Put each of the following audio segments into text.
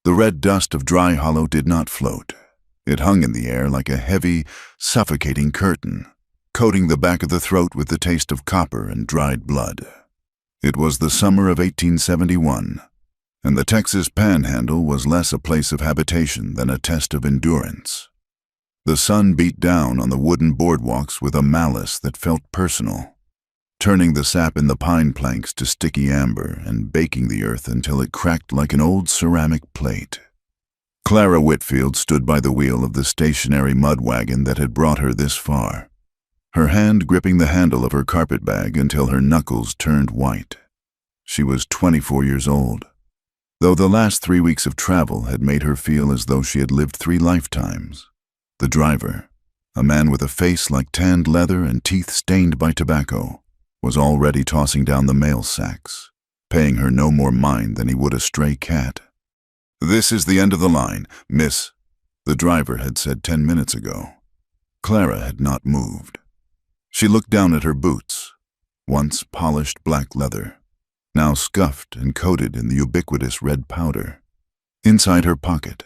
The red dust of Dry Hollow did not float. It hung in the air like a heavy, suffocating curtain, coating the back of the throat with the taste of copper and dried blood. It was the summer of 1871, and the Texas Panhandle was less a place of habitation than a test of endurance. The sun beat down on the wooden boardwalks with a malice that felt personal, turning the sap in the pine planks to sticky amber and baking the earth until it cracked like an old ceramic plate. Clara Whitfield stood by the wheel of the stationary mud wagon that had brought her this far, her hand gripping the handle of her carpetbag until her knuckles turned white. She was 24 years old, though the last 3 weeks of travel had made her feel as though she had lived 3 lifetimes. The driver, a man with a face like tanned leather and teeth stained by tobacco, was already tossing down the mail sacks, paying her no more mind than he would a stray cat. "This is the end of the line, miss," the driver had said 10 minutes ago. Clara had not moved. She looked down at her boots, once polished black leather, now scuffed and coated in the ubiquitous red powder. Inside her pocket,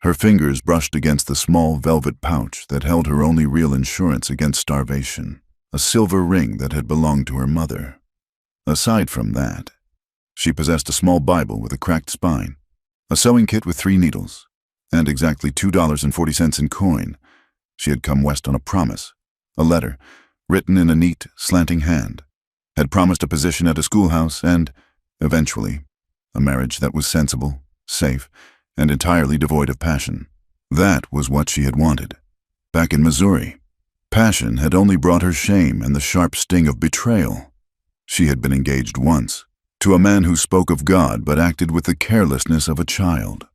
her fingers brushed against the small velvet pouch that held her only real insurance against starvation, a silver ring that had belonged to her mother. Aside from that, she possessed a small Bible with a cracked spine, a sewing kit with 3 needles, and exactly $2.40 in coin. She had come west on a promise, a letter, written in a neat, slanting hand, had promised a position at a schoolhouse and, eventually, a marriage that was sensible, safe, and entirely devoid of passion. That was what she had wanted. Back in Missouri, passion had only brought her shame and the sharp sting of betrayal. She had been engaged once, to a man who spoke of God but acted with the carelessness of a child.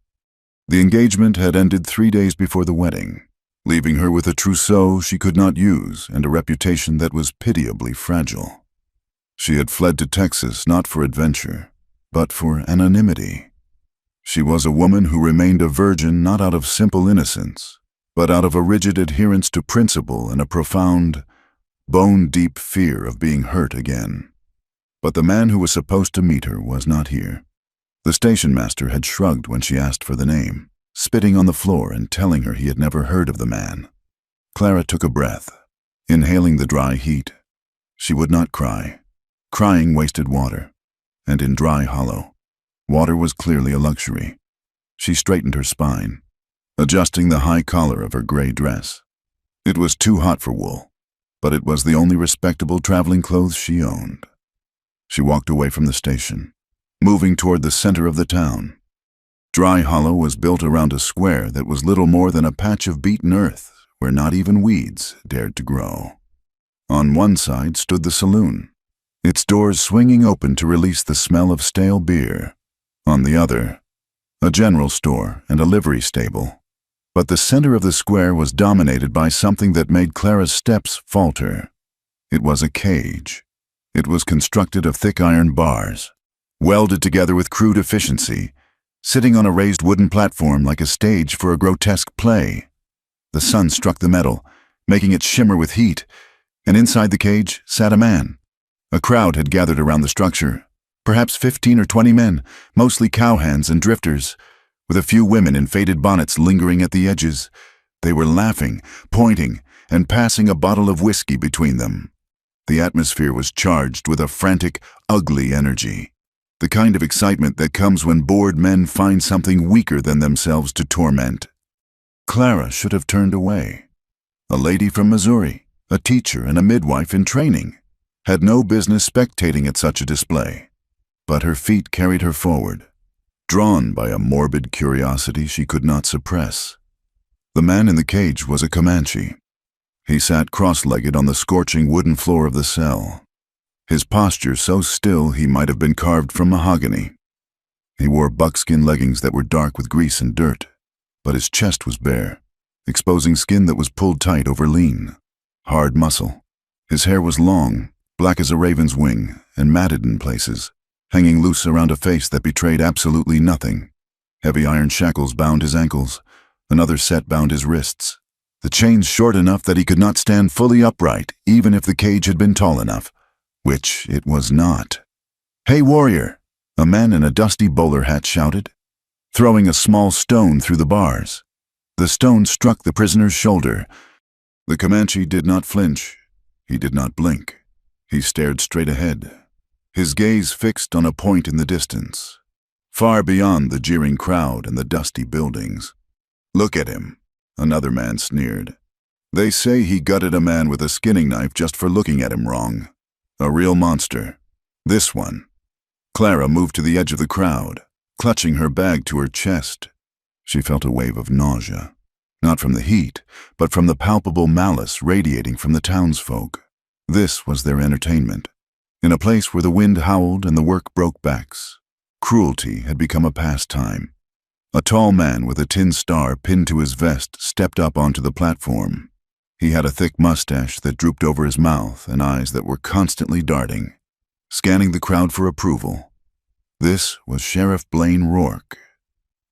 The engagement had ended 3 days before the wedding, leaving her with a trousseau she could not use and a reputation that was pitiably fragile. She had fled to Texas not for adventure, but for anonymity. She was a woman who remained a virgin not out of simple innocence, but out of a rigid adherence to principle and a profound, bone-deep fear of being hurt again. But the man who was supposed to meet her was not here. The station master had shrugged when she asked for the name, spitting on the floor and telling her he had never heard of the man. Clara took a breath, inhaling the dry heat. She would not cry. Crying wasted water, and in Dry Hollow, water was clearly a luxury. She straightened her spine, adjusting the high collar of her gray dress. It was too hot for wool, but it was the only respectable traveling clothes she owned. She walked away from the station, moving toward the center of the town. Dry Hollow was built around a square that was little more than a patch of beaten earth where not even weeds dared to grow. On one side stood the saloon, its doors swinging open to release the smell of stale beer. On the other, a general store and a livery stable. But the center of the square was dominated by something that made Clara's steps falter. It was a cage. It was constructed of thick iron bars, welded together with crude efficiency, sitting on a raised wooden platform like a stage for a grotesque play. The sun struck the metal, making it shimmer with heat, and inside the cage sat a man. A crowd had gathered around the structure, perhaps 15 or 20 men, mostly cowhands and drifters, with a few women in faded bonnets lingering at the edges. They were laughing, pointing, and passing a bottle of whiskey between them. The atmosphere was charged with a frantic, ugly energy, the kind of excitement that comes when bored men find something weaker than themselves to torment. Clara should have turned away. A lady from Missouri, a teacher and a midwife in training, had no business spectating at such a display. But her feet carried her forward, drawn by a morbid curiosity she could not suppress. The man in the cage was a Comanche. He sat cross-legged on the scorching wooden floor of the cell, his posture so still he might have been carved from mahogany. He wore buckskin leggings that were dark with grease and dirt, but his chest was bare, exposing skin that was pulled tight over lean, hard muscle. His hair was long, black as a raven's wing, and matted in places, hanging loose around a face that betrayed absolutely nothing. Heavy iron shackles bound his ankles. Another set bound his wrists, the chains short enough that he could not stand fully upright even if the cage had been tall enough, which it was not. "Hey, warrior!" a man in a dusty bowler hat shouted. throwing a small stone through the bars. The stone struck the prisoner's shoulder. The Comanche did not flinch. He did not blink. He stared straight ahead, his gaze fixed on a point in the distance, far beyond the jeering crowd and the dusty buildings. "Look at him," another man sneered. "They say he gutted a man with a skinning knife just for looking at him wrong. A real monster. This one." Clara moved to the edge of the crowd, clutching her bag to her chest. She felt a wave of nausea, not from the heat, but from the palpable malice radiating from the townsfolk. This was their entertainment. In a place where the wind howled and the work broke backs, cruelty had become a pastime. A tall man with a tin star pinned to his vest stepped up onto the platform. He had a thick mustache that drooped over his mouth and eyes that were constantly darting, scanning the crowd for approval. This was Sheriff Blaine Rourke.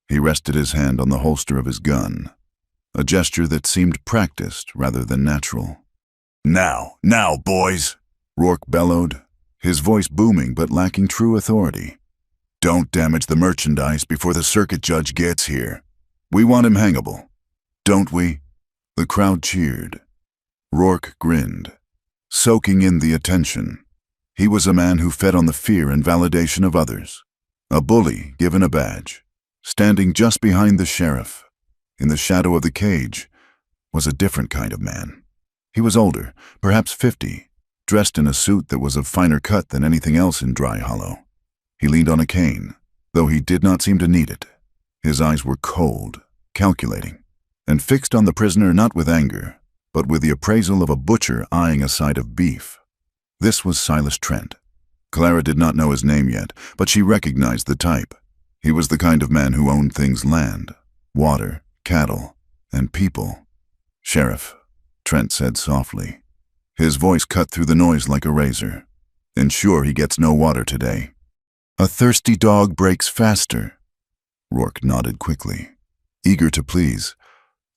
He rested his hand on the holster of his gun, a gesture that seemed practiced rather than natural. Now, boys," Rourke bellowed, his voice booming but lacking true authority. "Don't damage the merchandise before the circuit judge gets here. We want him hangable, don't we?" The crowd cheered. Rourke grinned, soaking in the attention. He was a man who fed on the fear and validation of others, a bully given a badge. Standing just behind the sheriff, in the shadow of the cage, was a different kind of man. He was older, perhaps 50, dressed in a suit that was of finer cut than anything else in Dry Hollow. He leaned on a cane, though he did not seem to need it. His eyes were cold, calculating, and fixed on the prisoner not with anger, but with the appraisal of a butcher eyeing a side of beef. This was Silas Trent. Clara did not know his name yet, but she recognized the type. He was the kind of man who owned things: land, water, cattle, and people. "Sheriff," Trent said softly. His voice cut through the noise like a razor. "Ensure he gets no water today." "A thirsty dog breaks faster." Rourke nodded quickly, eager to please.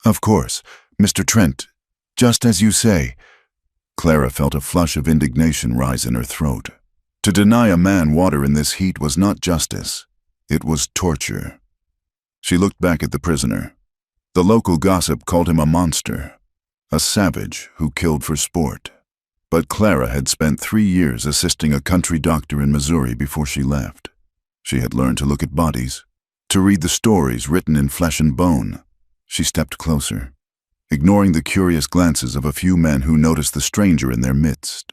"Of course, Mr. Trent, just as you say." Clara felt a flush of indignation rise in her throat. To deny a man water in this heat was not justice. It was torture. She looked back at the prisoner. The local gossip called him a monster, a savage who killed for sport. But Clara had spent 3 years assisting a country doctor in Missouri before she left. She had learned to look at bodies, to read the stories written in flesh and bone. She stepped closer, ignoring the curious glances of a few men who noticed the stranger in their midst.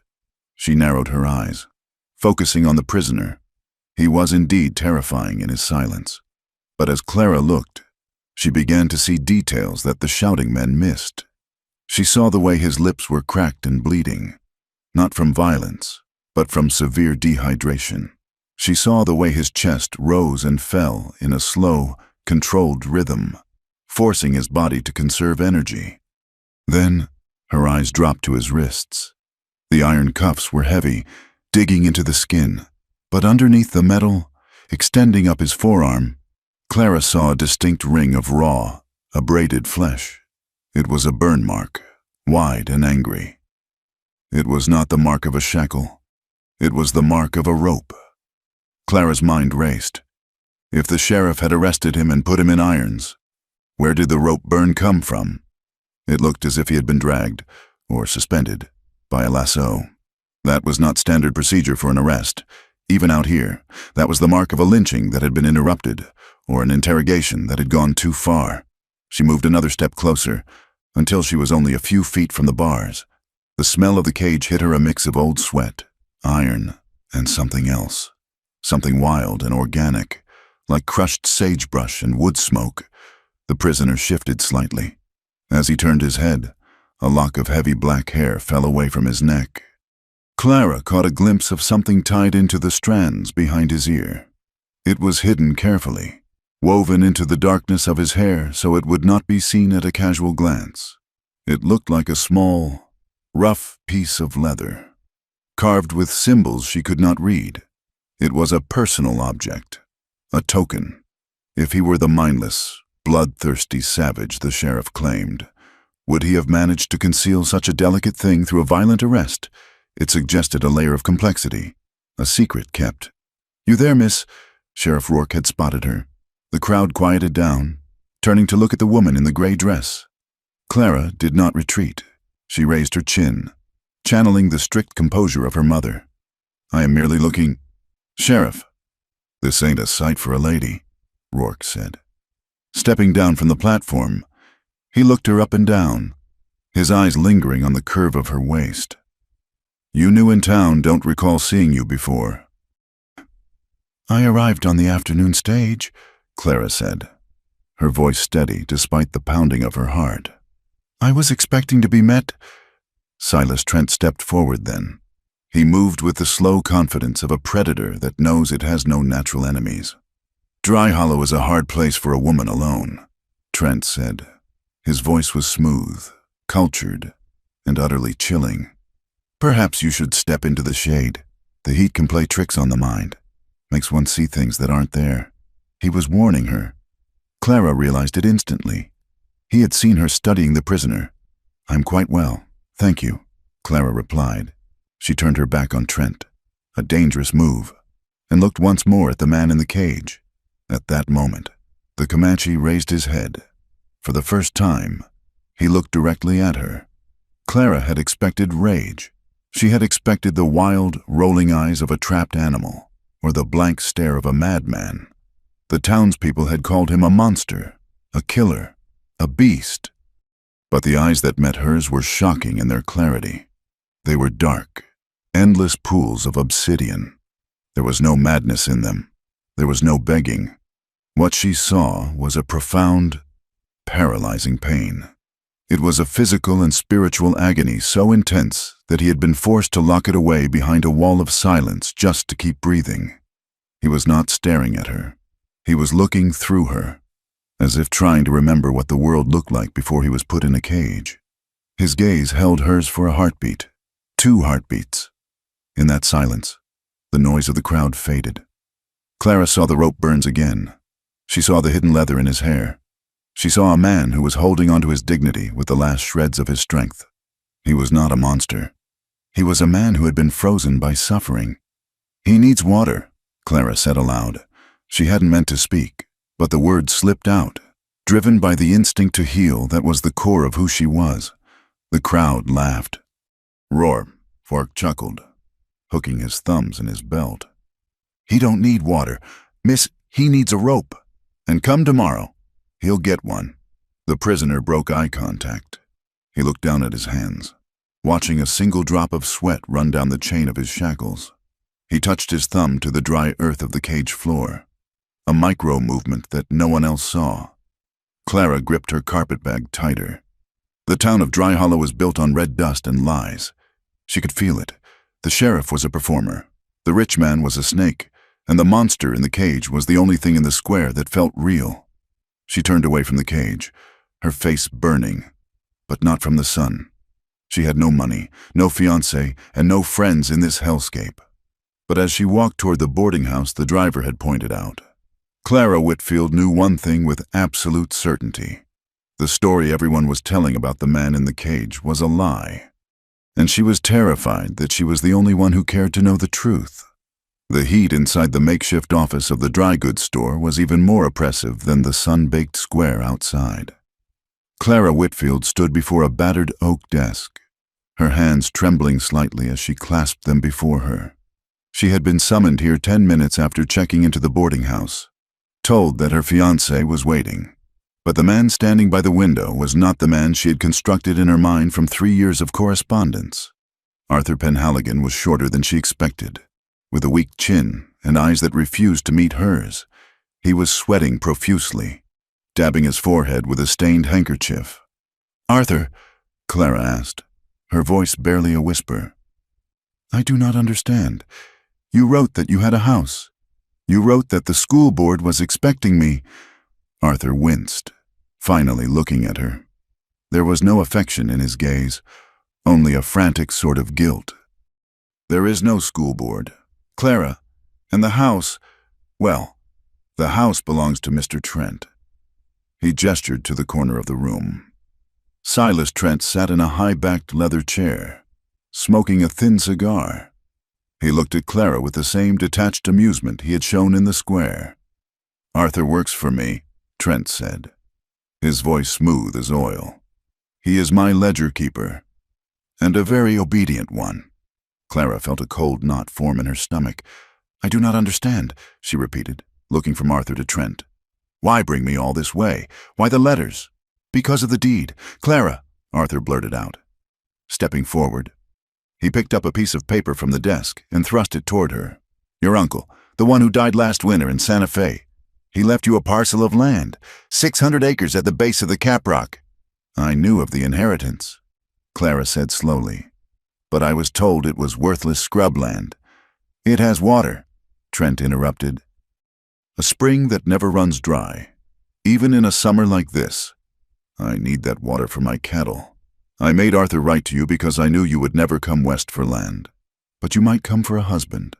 She narrowed her eyes, focusing on the prisoner. He was indeed terrifying in his silence. But as Clara looked, she began to see details that the shouting men missed. She saw the way his lips were cracked and bleeding, not from violence, but from severe dehydration. She saw the way his chest rose and fell in a slow, controlled rhythm, forcing his body to conserve energy. Then, her eyes dropped to his wrists. The iron cuffs were heavy, digging into the skin, but underneath the metal, extending up his forearm, Clara saw a distinct ring of raw, abraded flesh. It was a burn mark, wide and angry. It was not the mark of a shackle. It was the mark of a rope. Clara's mind raced. If the sheriff had arrested him and put him in irons, where did the rope burn come from? It looked as if he had been dragged, or suspended, by a lasso. That was not standard procedure for an arrest. Even out here, that was the mark of a lynching that had been interrupted, or an interrogation that had gone too far. She moved another step closer, until she was only a few feet from the bars. The smell of the cage hit her, a mix of old sweat, iron, and something else. Something wild and organic, like crushed sagebrush and wood smoke. The prisoner shifted slightly. As he turned his head, a lock of heavy black hair fell away from his neck. Clara caught a glimpse of something tied into the strands behind his ear. It was hidden carefully, woven into the darkness of his hair so it would not be seen at a casual glance. It looked like a small, rough piece of leather, carved with symbols she could not read. It was a personal object, a token. If he were the mindless, bloodthirsty savage the sheriff claimed, would he have managed to conceal such a delicate thing through a violent arrest? It suggested a layer of complexity, a secret kept. "You there, miss?" Sheriff Rourke had spotted her. The crowd quieted down, turning to look at the woman in the gray dress. Clara did not retreat. She raised her chin, channeling the strict composure of her mother. "I am merely looking—" "Sheriff, this ain't a sight for a lady," Rourke said. Stepping down from the platform, he looked her up and down, his eyes lingering on the curve of her waist. "You new in town, don't recall seeing you before." "I arrived on the afternoon stage," Clara said, her voice steady despite the pounding of her heart. "I was expecting to be met—" Silas Trent stepped forward then. He moved with the slow confidence of a predator that knows it has no natural enemies. "Dry Hollow is a hard place for a woman alone," Trent said. His voice was smooth, cultured, and utterly chilling. "Perhaps you should step into the shade. The heat can play tricks on the mind. Makes one see things that aren't there." He was warning her. Clara realized it instantly. He had seen her studying the prisoner. "I'm quite well, thank you," Clara replied. She turned her back on Trent, a dangerous move, and looked once more at the man in the cage. At that moment, the Comanche raised his head. For the first time, he looked directly at her. Clara had expected rage. She had expected the wild, rolling eyes of a trapped animal, or the blank stare of a madman. The townspeople had called him a monster, a killer, a beast. But the eyes that met hers were shocking in their clarity. They were dark, endless pools of obsidian. There was no madness in them. There was no begging. What she saw was a profound, paralyzing pain. It was a physical and spiritual agony so intense that he had been forced to lock it away behind a wall of silence just to keep breathing. He was not staring at her. He was looking through her, as if trying to remember what the world looked like before he was put in a cage. His gaze held hers for a heartbeat, 2 heartbeats. In that silence, the noise of the crowd faded. Clara saw the rope burns again. She saw the hidden leather in his hair. She saw a man who was holding onto his dignity with the last shreds of his strength. He was not a monster. He was a man who had been frozen by suffering. "He needs water," Clara said aloud. She hadn't meant to speak, but the words slipped out, driven by the instinct to heal that was the core of who she was. The crowd laughed. "Roar," Fork chuckled, hooking his thumbs in his belt. "He don't need water, miss, he needs a rope. And come tomorrow, he'll get one." The prisoner broke eye contact. He looked down at his hands, watching a single drop of sweat run down the chain of his shackles. He touched his thumb to the dry earth of the cage floor, a micro-movement that no one else saw. Clara gripped her carpetbag tighter. The town of Dry Hollow was built on red dust and lies. She could feel it. The sheriff was a performer. The rich man was a snake, and the monster in the cage was the only thing in the square that felt real. She turned away from the cage, her face burning, but not from the sun. She had no money, no fiancé, and no friends in this hellscape. But as she walked toward the boarding house the driver had pointed out, Clara Whitfield knew one thing with absolute certainty. The story everyone was telling about the man in the cage was a lie, and she was terrified that she was the only one who cared to know the truth. The heat inside the makeshift office of the dry goods store was even more oppressive than the sun-baked square outside. Clara Whitfield stood before a battered oak desk, her hands trembling slightly as she clasped them before her. She had been summoned here 10 minutes after checking into the boarding house, told that her fiancé was waiting. But the man standing by the window was not the man she had constructed in her mind from 3 years of correspondence. Arthur Penhaligon was shorter than she expected, with a weak chin and eyes that refused to meet hers. He was sweating profusely, dabbing his forehead with a stained handkerchief. "Arthur," Clara asked, her voice barely a whisper. "I do not understand. You wrote that you had a house. You wrote that the school board was expecting me." Arthur winced, finally looking at her. There was no affection in his gaze, only a frantic sort of guilt. "There is no school board, Clara, and the house, well, the house belongs to Mr. Trent." He gestured to the corner of the room. Silas Trent sat in a high-backed leather chair, smoking a thin cigar. He looked at Clara with the same detached amusement he had shown in the square. Arthur works for me, Trent said, his voice smooth as oil. He is my ledger keeper, and a very obedient one. Clara felt a cold knot form in her stomach. I do not understand, she repeated, looking from Arthur to Trent. Why bring me all this way? Why the letters? Because of the deed. Clara, Arthur blurted out. Stepping forward, he picked up a piece of paper from the desk and thrust it toward her. Your uncle, the one who died last winter in Santa Fe. He left you a parcel of land, 600 acres at the base of the Caprock. I knew of the inheritance, Clara said slowly, but I was told it was worthless scrubland. It has water, Trent interrupted. A spring that never runs dry, even in a summer like this. I need that water for my cattle. I made Arthur write to you because I knew you would never come west for land, but you might come for a husband.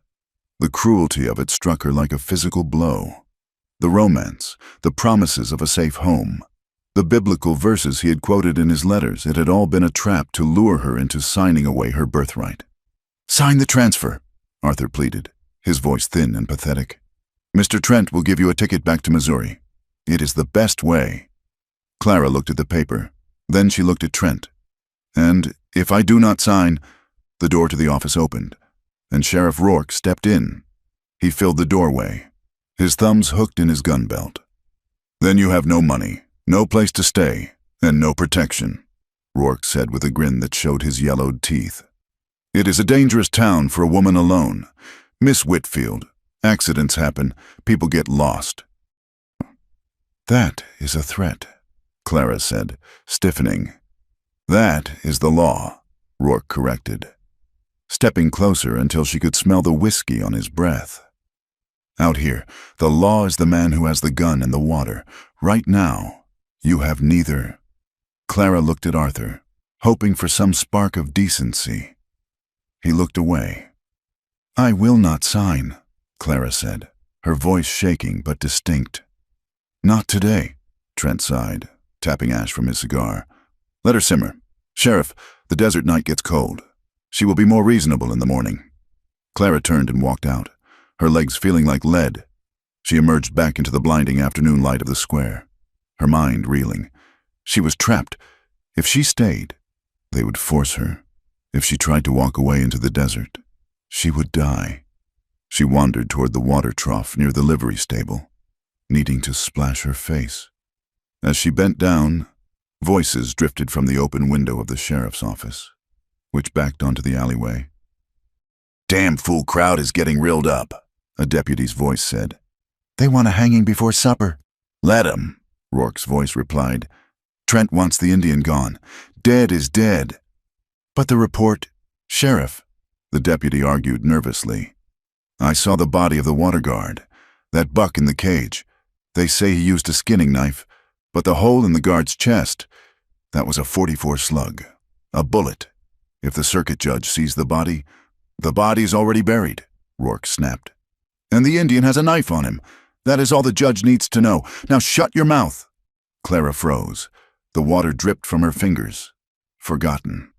The cruelty of it struck her like a physical blow. The romance, the promises of a safe home, the biblical verses he had quoted in his letters, it had all been a trap to lure her into signing away her birthright. Sign the transfer, Arthur pleaded, his voice thin and pathetic. Mr. Trent will give you a ticket back to Missouri. It is the best way. Clara looked at the paper. Then she looked at Trent. And if I do not sign, the door to the office opened, and Sheriff Rourke stepped in. He filled the doorway, his thumbs hooked in his gun belt. Then you have no money, no place to stay, and no protection, Rourke said with a grin that showed his yellowed teeth. It is a dangerous town for a woman alone. Miss Whitfield, accidents happen, people get lost. That is a threat, Clara said, stiffening. That is the law, Rourke corrected, stepping closer until she could smell the whiskey on his breath. Out here, the law is the man who has the gun and the water. Right now, you have neither. Clara looked at Arthur, hoping for some spark of decency. He looked away. I will not sign, Clara said, her voice shaking but distinct. Not today, Trent sighed, tapping ash from his cigar. Let her simmer. Sheriff, the desert night gets cold. She will be more reasonable in the morning. Clara turned and walked out, her legs feeling like lead. She emerged back into the blinding afternoon light of the square, her mind reeling. She was trapped. If she stayed, they would force her. If she tried to walk away into the desert, she would die. She wandered toward the water trough near the livery stable, needing to splash her face. As she bent down, voices drifted from the open window of the sheriff's office, which backed onto the alleyway. Damn fool crowd is getting reeled up, a deputy's voice said. They want a hanging before supper. Let 'em, Rourke's voice replied. Trent wants the Indian gone. Dead is dead. But the report, Sheriff, the deputy argued nervously. I saw the body of the water guard, that buck in the cage. They say he used a skinning knife, but the hole in the guard's chest, that was a .44 slug, a bullet. If the circuit judge sees the body's already buried, Rourke snapped. And the Indian has a knife on him. That is all the judge needs to know. Now shut your mouth. Clara froze. The water dripped from her fingers. Forgotten.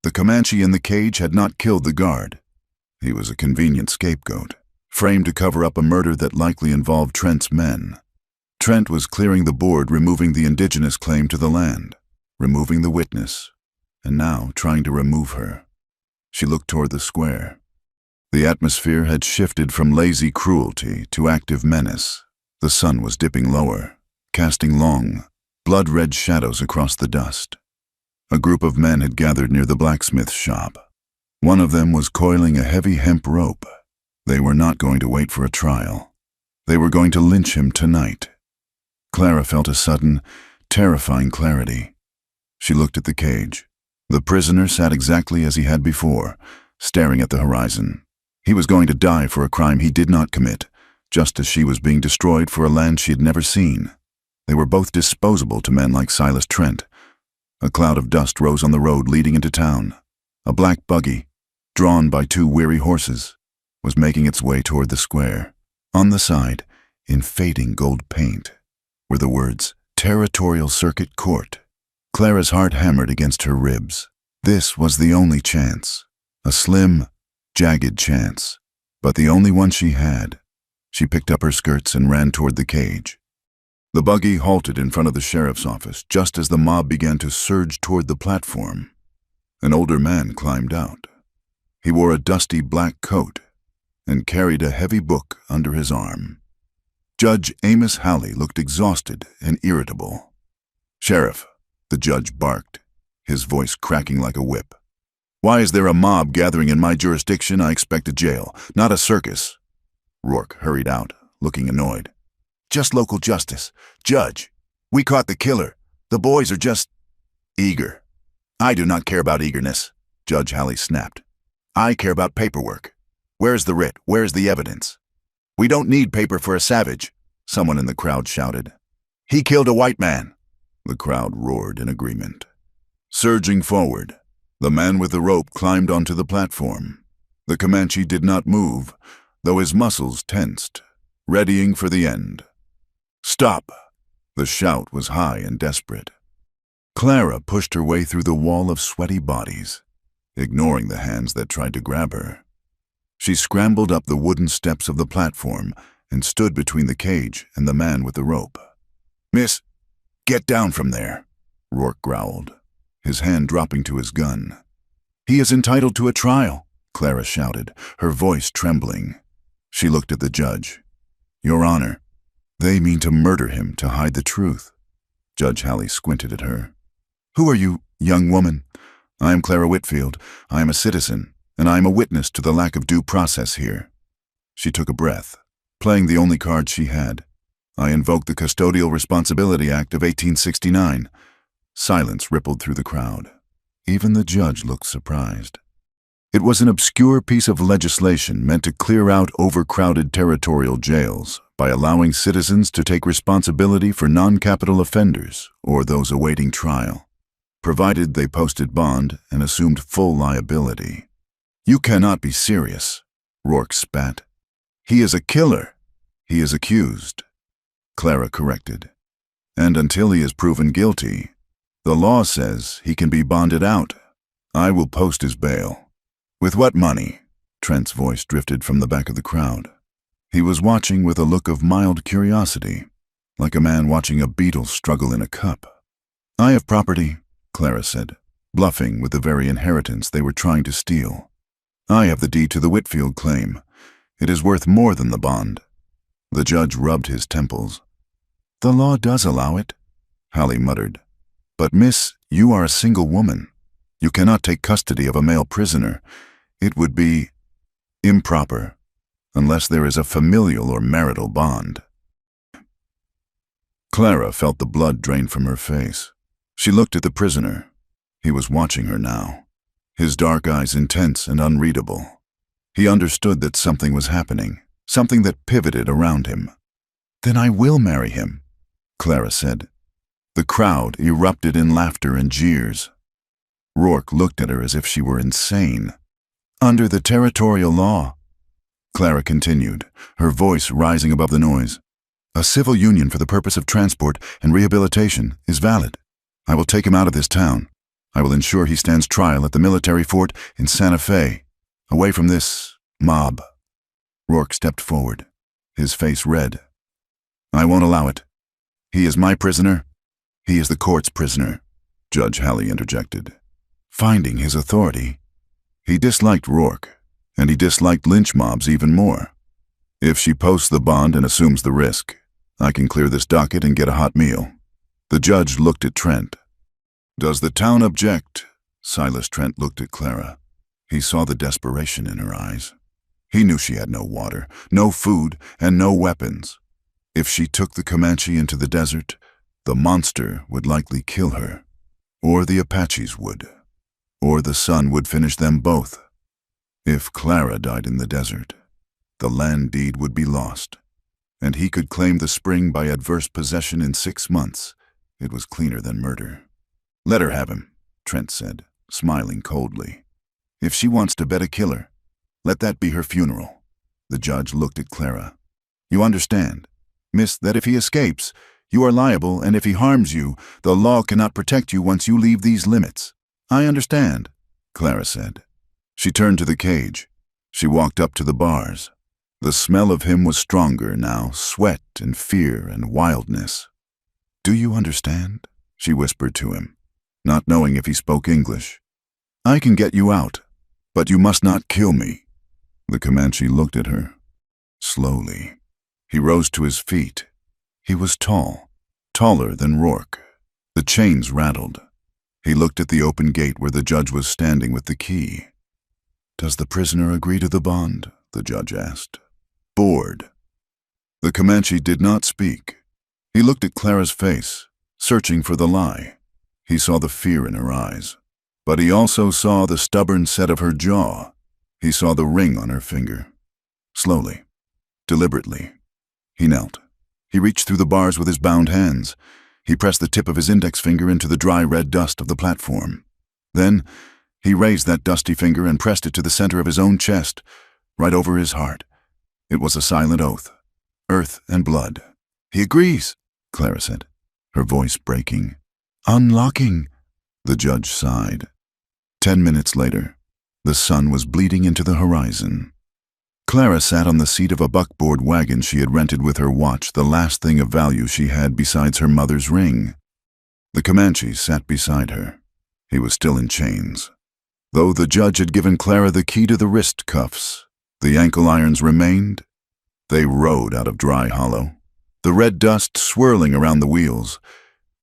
The Comanche in the cage had not killed the guard. He was a convenient scapegoat, framed to cover up a murder that likely involved Trent's men. Trent was clearing the board, removing the indigenous claim to the land, removing the witness, and now trying to remove her. She looked toward the square. The atmosphere had shifted from lazy cruelty to active menace. The sun was dipping lower, casting long, blood-red shadows across the dust. A group of men had gathered near the blacksmith's shop. One of them was coiling a heavy hemp rope. They were not going to wait for a trial. They were going to lynch him tonight. Clara felt a sudden, terrifying clarity. She looked at the cage. The prisoner sat exactly as he had before, staring at the horizon. He was going to die for a crime he did not commit, just as she was being destroyed for a land she had never seen. They were both disposable to men like Silas Trent. A cloud of dust rose on the road leading into town. A black buggy, drawn by 2 weary horses, was making its way toward the square. On the side, in fading gold paint, were the words, Territorial Circuit Court. Clara's heart hammered against her ribs. This was the only chance. A slim, jagged chance, but the only one she had. She picked up her skirts and ran toward the cage. The buggy halted in front of the sheriff's office just as the mob began to surge toward the platform. An older man climbed out. He wore a dusty black coat and carried a heavy book under his arm. Judge Amos Halley looked exhausted and irritable. "Sheriff," the judge barked, his voice cracking like a whip. "Why is there a mob gathering in my jurisdiction? I expect a jail, not a circus." Rourke hurried out, looking annoyed. "Just local justice. Judge, we caught the killer. The boys are just eager." "I do not care about eagerness," Judge Halley snapped. "I care about paperwork. Where's the writ? Where's the evidence?" "We don't need paper for a savage," someone in the crowd shouted. "He killed a white man." The crowd roared in agreement. Surging forward, the man with the rope climbed onto the platform. The Comanche did not move, though his muscles tensed, readying for the end. "Stop!" The shout was high and desperate. Clara pushed her way through the wall of sweaty bodies, ignoring the hands that tried to grab her. She scrambled up the wooden steps of the platform and stood between the cage and the man with the rope. "Miss, get down from there," Rourke growled, his hand dropping to his gun. "He is entitled to a trial," Clara shouted, her voice trembling. She looked at the judge. "Your Honor, they mean to murder him to hide the truth." Judge Halley squinted at her. "Who are you, young woman?" "I am Clara Whitfield. I am a citizen, and I am a witness to the lack of due process here." She took a breath, playing the only card she had. "I invoke the Custodial Responsibility Act of 1869. Silence rippled through the crowd. Even the judge looked surprised. It was an obscure piece of legislation meant to clear out overcrowded territorial jails by allowing citizens to take responsibility for non-capital offenders or those awaiting trial, provided they posted bond and assumed full liability. "You cannot be serious," Rourke spat. "He is a killer. He is accused," Clara corrected. "And until he is proven guilty, the law says he can be bonded out. I will post his bail." "With what money?" Trent's voice drifted from the back of the crowd. He was watching with a look of mild curiosity, like a man watching a beetle struggle in a cup. "I have property," Clara said, bluffing with the very inheritance they were trying to steal. "I have the deed to the Whitfield claim. It is worth more than the bond." The judge rubbed his temples. "The law does allow it," Halley muttered. "But miss, you are a single woman. You cannot take custody of a male prisoner. It would be improper, unless there is a familial or marital bond." Clara felt the blood drain from her face. She looked at the prisoner. He was watching her now, his dark eyes intense and unreadable. He understood that something was happening, something that pivoted around him. "Then I will marry him," Clara said. The crowd erupted in laughter and jeers. Rourke looked at her as if she were insane. "Under the territorial law," Clara continued, her voice rising above the noise, "a civil union for the purpose of transport and rehabilitation is valid. I will take him out of this town. I will ensure he stands trial at the military fort in Santa Fe, away from this mob." Rourke stepped forward, his face red. "I won't allow it. He is my prisoner. He is the court's prisoner," Judge Halley interjected, finding his authority. He disliked Rourke, and he disliked lynch mobs even more. "If she posts the bond and assumes the risk, I can clear this docket and get a hot meal." The judge looked at Trent. "Does the town object?" Silas Trent looked at Clara. He saw the desperation in her eyes. He knew she had no water, no food, and no weapons. If she took the Comanche into the desert, the monster would likely kill her, or the Apaches would, or the sun would finish them both. If Clara died in the desert, the land deed would be lost, and he could claim the spring by adverse possession in 6 months. It was cleaner than murder. "Let her have him," Trent said, smiling coldly. "If she wants to bet a killer, let that be her funeral." The judge looked at Clara. "You understand, miss, that if he escapes, you are liable, and if he harms you, the law cannot protect you once you leave these limits." "I understand," Clara said. She turned to the cage. She walked up to the bars. The smell of him was stronger now, sweat and fear and wildness. "Do you understand?" she whispered to him, not knowing if he spoke English. "I can get you out, but you must not kill me." The Comanche looked at her. Slowly, he rose to his feet. He was tall, taller than Rourke. The chains rattled. He looked at the open gate where the judge was standing with the key. "Does the prisoner agree to the bond?" the judge asked. Bored. The Comanche did not speak. He looked at Clara's face, searching for the lie. He saw the fear in her eyes, but he also saw the stubborn set of her jaw. He saw the ring on her finger. Slowly, deliberately, he knelt. He reached through the bars with his bound hands. He pressed the tip of his index finger into the dry red dust of the platform. Then, he raised that dusty finger and pressed it to the center of his own chest, right over his heart. It was a silent oath, earth and blood. "He agrees," Clara said, her voice breaking. "Unlocking," the judge sighed. 10 minutes later, the sun was bleeding into the horizon. Clara sat on the seat of a buckboard wagon she had rented with her watch, the last thing of value she had besides her mother's ring. The Comanche sat beside her. He was still in chains. Though the judge had given Clara the key to the wrist cuffs, the ankle irons remained. They rode out of Dry Hollow, the red dust swirling around the wheels.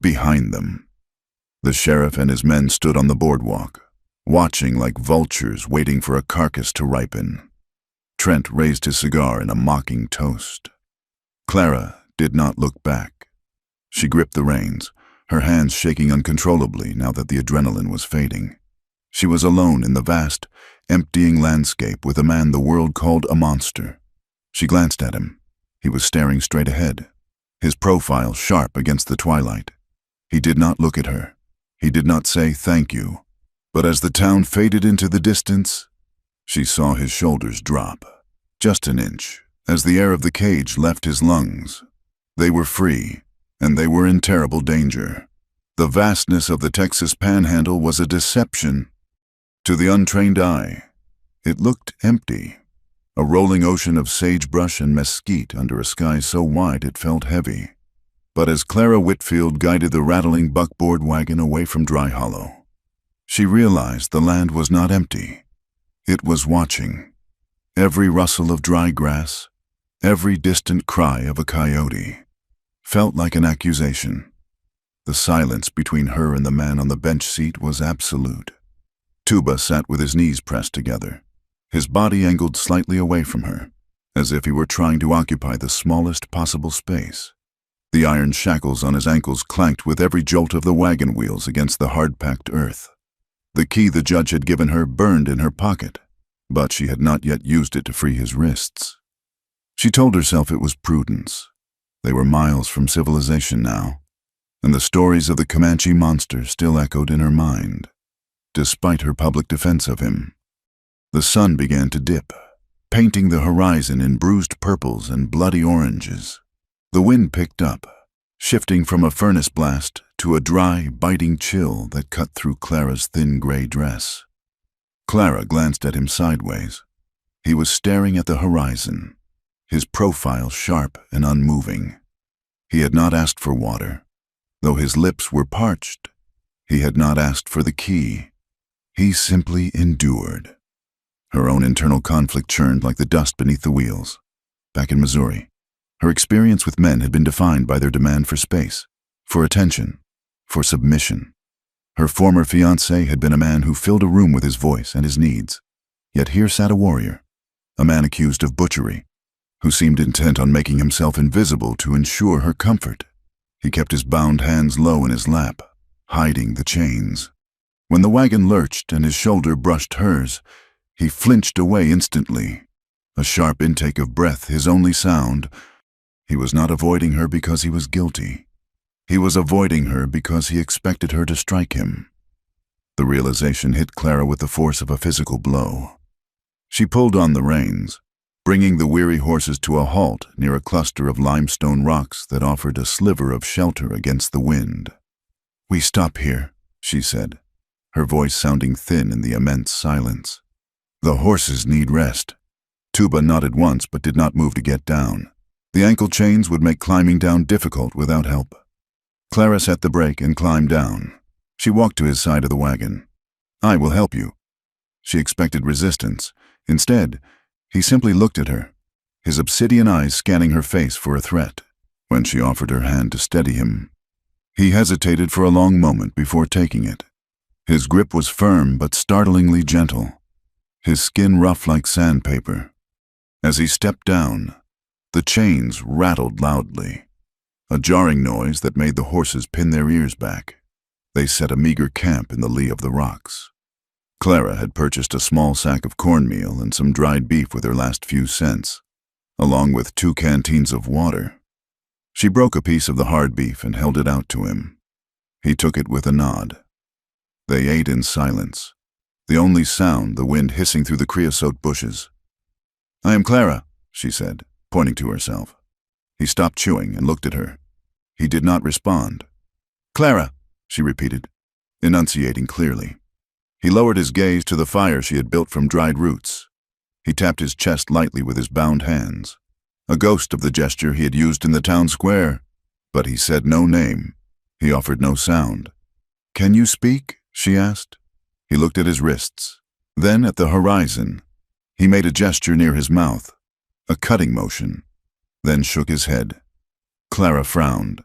Behind them, the sheriff and his men stood on the boardwalk, watching like vultures waiting for a carcass to ripen. Trent raised his cigar in a mocking toast. Clara did not look back. She gripped the reins, her hands shaking uncontrollably now that the adrenaline was fading. She was alone in the vast, emptying landscape with a man the world called a monster. She glanced at him. He was staring straight ahead, his profile sharp against the twilight. He did not look at her. He did not say thank you. But as the town faded into the distance, she saw his shoulders drop, just an inch, as the air of the cage left his lungs. They were free, and they were in terrible danger. The vastness of the Texas Panhandle was a deception. To the untrained eye, it looked empty, a rolling ocean of sagebrush and mesquite under a sky so wide it felt heavy. But as Clara Whitfield guided the rattling buckboard wagon away from Dry Hollow, she realized the land was not empty. It was watching. Every rustle of dry grass, every distant cry of a coyote, felt like an accusation. The silence between her and the man on the bench seat was absolute. Tuba sat with his knees pressed together, his body angled slightly away from her, as if he were trying to occupy the smallest possible space. The iron shackles on his ankles clanked with every jolt of the wagon wheels against the hard-packed earth. The key the judge had given her burned in her pocket, but she had not yet used it to free his wrists. She told herself it was prudence. They were miles from civilization now, and the stories of the Comanche monster still echoed in her mind, despite her public defense of him. The sun began to dip, painting the horizon in bruised purples and bloody oranges. The wind picked up, shifting from a furnace blast to a dry, biting chill that cut through Clara's thin gray dress. Clara glanced at him sideways. He was staring at the horizon, his profile sharp and unmoving. He had not asked for water. Though his lips were parched, he had not asked for the key. He simply endured. Her own internal conflict churned like the dust beneath the wheels. Back in Missouri, her experience with men had been defined by their demand for space, for attention, for submission. Her former fiancé had been a man who filled a room with his voice and his needs. Yet here sat a warrior, a man accused of butchery, who seemed intent on making himself invisible to ensure her comfort. He kept his bound hands low in his lap, hiding the chains. When the wagon lurched and his shoulder brushed hers, he flinched away instantly, a sharp intake of breath his only sound. He was not avoiding her because he was guilty. He was avoiding her because he expected her to strike him. The realization hit Clara with the force of a physical blow. She pulled on the reins, bringing the weary horses to a halt near a cluster of limestone rocks that offered a sliver of shelter against the wind. "We stop here," she said, her voice sounding thin in the immense silence. "The horses need rest." Tuba nodded once but did not move to get down. The ankle chains would make climbing down difficult without help. Clara set the brake and climbed down. She walked to his side of the wagon. "I will help you." She expected resistance. Instead, he simply looked at her, his obsidian eyes scanning her face for a threat. When she offered her hand to steady him, he hesitated for a long moment before taking it. His grip was firm but startlingly gentle, his skin rough like sandpaper. As he stepped down, the chains rattled loudly, a jarring noise that made the horses pin their ears back. They set a meager camp in the lee of the rocks. Clara had purchased a small sack of cornmeal and some dried beef with her last few cents, along with 2 canteens of water. She broke a piece of the hard beef and held it out to him. He took it with a nod. They ate in silence, the only sound the wind hissing through the creosote bushes. "I am Clara," she said, pointing to herself. He stopped chewing and looked at her. He did not respond. "Clara," she repeated, enunciating clearly. He lowered his gaze to the fire she had built from dried roots. He tapped his chest lightly with his bound hands, a ghost of the gesture he had used in the town square. But he said no name. He offered no sound. "Can you speak?" she asked. He looked at his wrists, then at the horizon. He made a gesture near his mouth, a cutting motion, then shook his head. Clara frowned.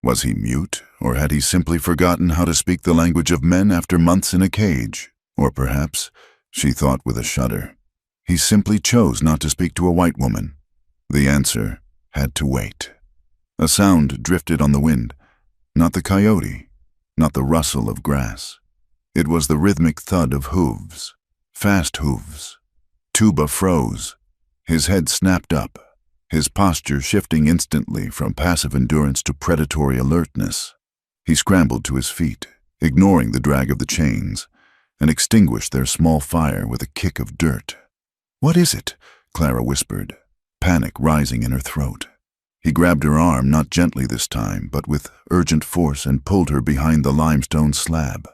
Was he mute, or had he simply forgotten how to speak the language of men after months in a cage? Or perhaps, she thought with a shudder, he simply chose not to speak to a white woman. The answer had to wait. A sound drifted on the wind, not the coyote, not the rustle of grass. It was the rhythmic thud of hooves, fast hooves. Tuba froze. His head snapped up, his posture shifting instantly from passive endurance to predatory alertness. He scrambled to his feet, ignoring the drag of the chains, and extinguished their small fire with a kick of dirt. "What is it?" Clara whispered, panic rising in her throat. He grabbed her arm, not gently this time, but with urgent force, and pulled her behind the limestone slab.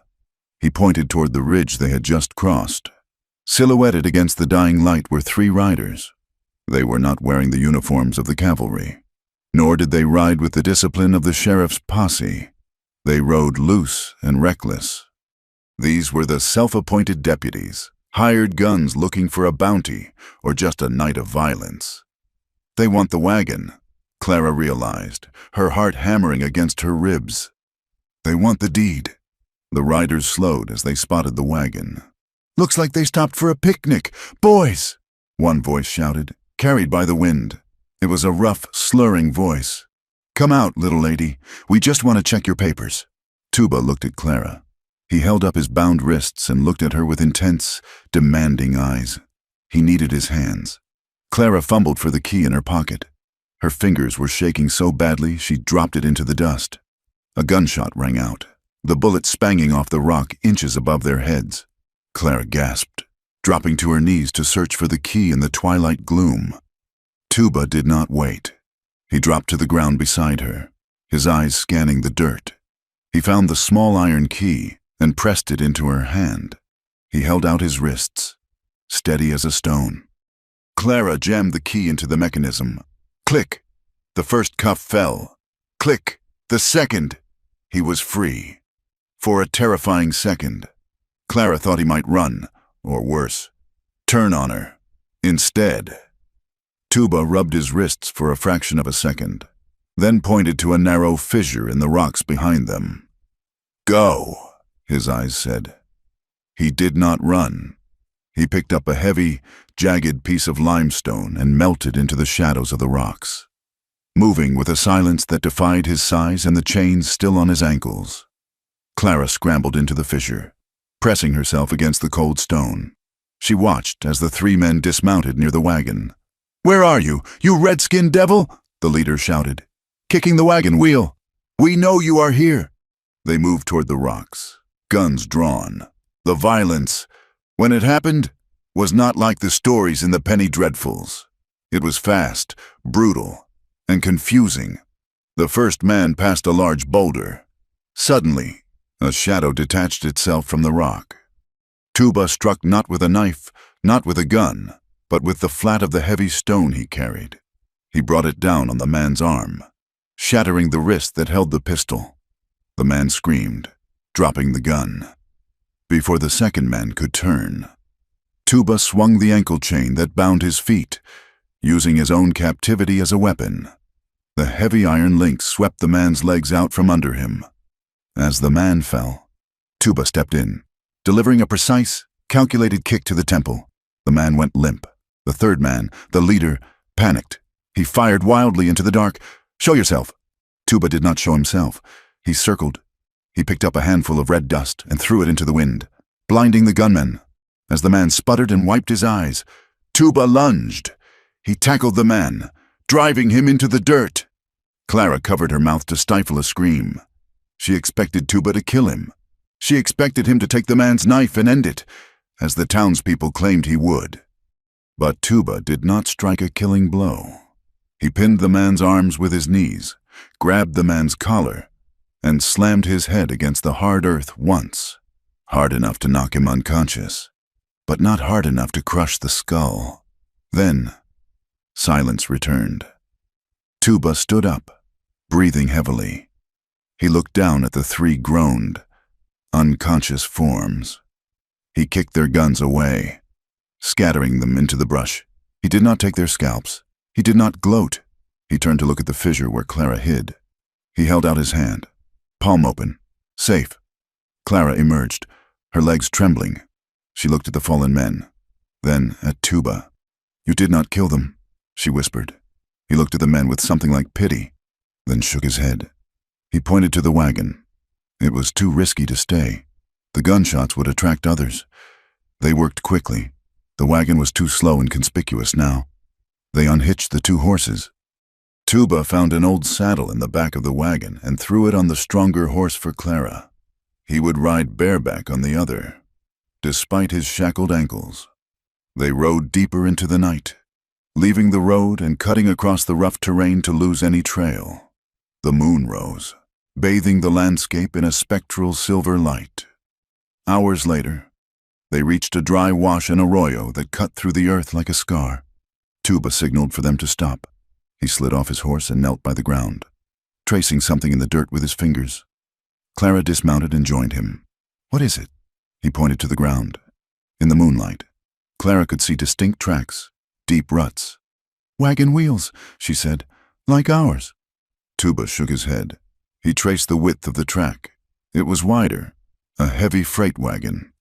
He pointed toward the ridge they had just crossed. Silhouetted against the dying light were 3 riders. They were not wearing the uniforms of the cavalry, nor did they ride with the discipline of the sheriff's posse. They rode loose and reckless. These were the self-appointed deputies, hired guns looking for a bounty or just a night of violence. "They want the wagon," Clara realized, her heart hammering against her ribs. "They want the deed." The riders slowed as they spotted the wagon. "Looks like they stopped for a picnic. Boys!" one voice shouted, carried by the wind. It was a rough, slurring voice. "Come out, little lady. We just want to check your papers." Tuba looked at Clara. He held up his bound wrists and looked at her with intense, demanding eyes. He needed his hands. Clara fumbled for the key in her pocket. Her fingers were shaking so badly she dropped it into the dust. A gunshot rang out, the bullet spanging off the rock inches above their heads. Clara gasped, dropping to her knees to search for the key in the twilight gloom. Tuba did not wait. He dropped to the ground beside her, his eyes scanning the dirt. He found the small iron key and pressed it into her hand. He held out his wrists, steady as a stone. Clara jammed the key into the mechanism. Click! The first cuff fell. Click! The second! He was free. For a terrifying second, Clara thought he might run, or worse, turn on her. Instead, Tuba rubbed his wrists for a fraction of a second, then pointed to a narrow fissure in the rocks behind them. "Go," his eyes said. He did not run. He picked up a heavy, jagged piece of limestone and melted into the shadows of the rocks, moving with a silence that defied his size and the chains still on his ankles. Clara scrambled into the fissure, pressing herself against the cold stone. She watched as the 3 men dismounted near the wagon. "Where are you, you red-skinned devil?" the leader shouted. "Kicking the wagon wheel. We know you are here." They moved toward the rocks, guns drawn. The violence, when it happened, was not like the stories in the Penny Dreadfuls. It was fast, brutal, and confusing. The first man passed a large boulder. Suddenly, a shadow detached itself from the rock. Tuba struck not with a knife, not with a gun, but with the flat of the heavy stone he carried. He brought it down on the man's arm, shattering the wrist that held the pistol. The man screamed, dropping the gun. Before the second man could turn, Tuba swung the ankle chain that bound his feet, using his own captivity as a weapon. The heavy iron link swept the man's legs out from under him. As the man fell, Tuba stepped in, delivering a precise, calculated kick to the temple. The man went limp. The third man, the leader, panicked. He fired wildly into the dark. "Show yourself." Tuba did not show himself. He circled. He picked up a handful of red dust and threw it into the wind, blinding the gunman. As the man sputtered and wiped his eyes, Tuba lunged. He tackled the man, driving him into the dirt. Clara covered her mouth to stifle a scream. She expected Tuba to kill him. She expected him to take the man's knife and end it, as the townspeople claimed he would. But Tuba did not strike a killing blow. He pinned the man's arms with his knees, grabbed the man's collar, and slammed his head against the hard earth once, hard enough to knock him unconscious, but not hard enough to crush the skull. Then, silence returned. Tuba stood up, breathing heavily. He looked down at the three groaned, unconscious forms. He kicked their guns away, scattering them into the brush. He did not take their scalps. He did not gloat. He turned to look at the fissure where Clara hid. He held out his hand, palm open, safe. Clara emerged, her legs trembling. She looked at the fallen men, then at Tuba. "You did not kill them," she whispered. He looked at the men with something like pity, then shook his head. He pointed to the wagon. It was too risky to stay. The gunshots would attract others. They worked quickly. The wagon was too slow and conspicuous now. They unhitched the two horses. Tuba found an old saddle in the back of the wagon and threw it on the stronger horse for Clara. He would ride bareback on the other, despite his shackled ankles. They rode deeper into the night, leaving the road and cutting across the rough terrain to lose any trail. The moon rose, bathing the landscape in a spectral silver light. Hours later, they reached a dry wash and arroyo that cut through the earth like a scar. Tuba signaled for them to stop. He slid off his horse and knelt by the ground, tracing something in the dirt with his fingers. Clara dismounted and joined him. "What is it?" He pointed to the ground. In the moonlight, Clara could see distinct tracks, deep ruts. "Wagon wheels," she said, "like ours." Tuba shook his head. He traced the width of the track. It was wider, a heavy freight wagon.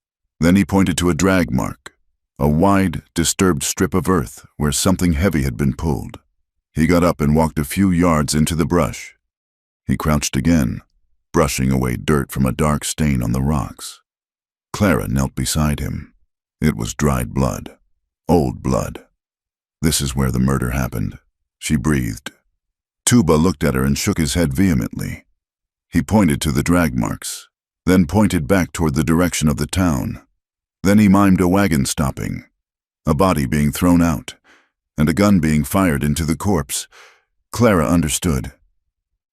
Then he pointed to a drag mark, a wide, disturbed strip of earth where something heavy had been pulled. He got up and walked a few yards into the brush. He crouched again, brushing away dirt from a dark stain on the rocks. Clara knelt beside him. It was dried blood, old blood. "This is where the murder happened," she breathed. Tuba looked at her and shook his head vehemently. He pointed to the drag marks, then pointed back toward the direction of the town. Then he mimed a wagon stopping, a body being thrown out, and a gun being fired into the corpse. Clara understood.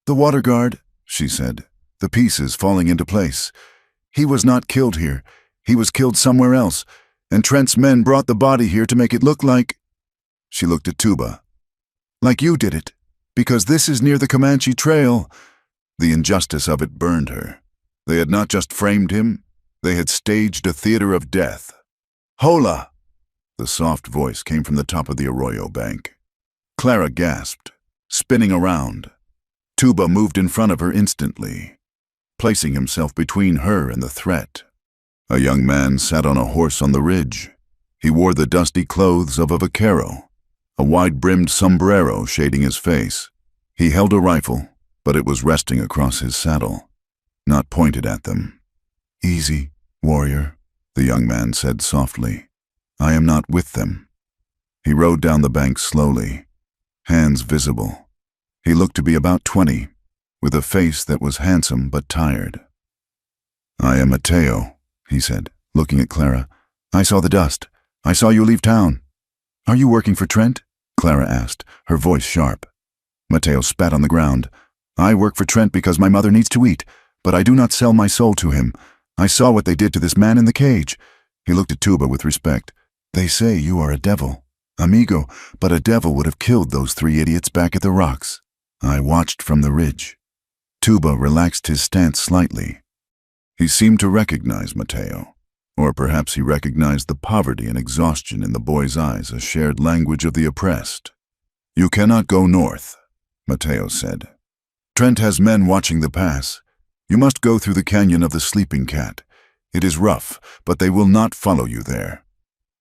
"The water guard," she said, "the pieces falling into place. He was not killed here. He was killed somewhere else, and Trent's men brought the body here to make it look like—" She looked at Tuba. "Like you did it, because this is near the Comanche trail." The injustice of it burned her. They had not just framed him, they had staged a theater of death. "Hola!" The soft voice came from the top of the arroyo bank. Clara gasped, spinning around. Tuba moved in front of her instantly, placing himself between her and the threat. A young man sat on a horse on the ridge. He wore the dusty clothes of a vaquero, a wide-brimmed sombrero shading his face. He held a rifle, but it was resting across his saddle, not pointed at them. "Easy, warrior," the young man said softly. "I am not with them." He rode down the bank slowly, hands visible. He looked to be about 20, with a face that was handsome but tired. "I am Mateo," he said, looking at Clara. "I saw the dust. I saw you leave town." "Are you working for Trent?" Clara asked, her voice sharp. Mateo spat on the ground. "I work for Trent because my mother needs to eat, but I do not sell my soul to him. I saw what they did to this man in the cage." He looked at Tuba with respect. "They say you are a devil." Amigo, but a devil would have killed those 3 idiots back at the rocks. I watched from the ridge. Tuba relaxed his stance slightly. He seemed to recognize Mateo, or perhaps he recognized the poverty and exhaustion in the boy's eyes, a shared language of the oppressed. You cannot go north, Mateo said. Trent has men watching the pass. You must go through the canyon of the Sleeping Cat. It is rough, but they will not follow you there.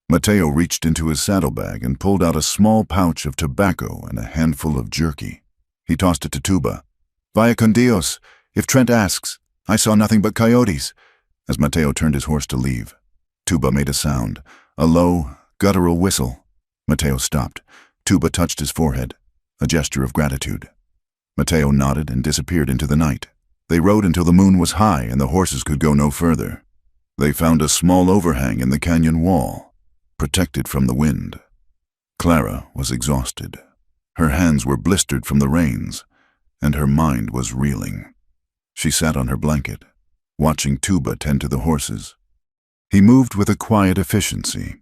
Mateo reached into his saddlebag and pulled out a small pouch of tobacco and a handful of jerky. He tossed it to Tuba. Vaya con Dios. If Trent asks, I saw nothing but coyotes. As Mateo turned his horse to leave, Tuba made a sound, a low, guttural whistle. Mateo stopped. Tuba touched his forehead, a gesture of gratitude. Mateo nodded and disappeared into the night. They rode until the moon was high and the horses could go no further. They found a small overhang in the canyon wall, protected from the wind. Clara was exhausted. Her hands were blistered from the rains, and her mind was reeling. She sat on her blanket, watching Tuba tend to the horses. He moved with a quiet efficiency,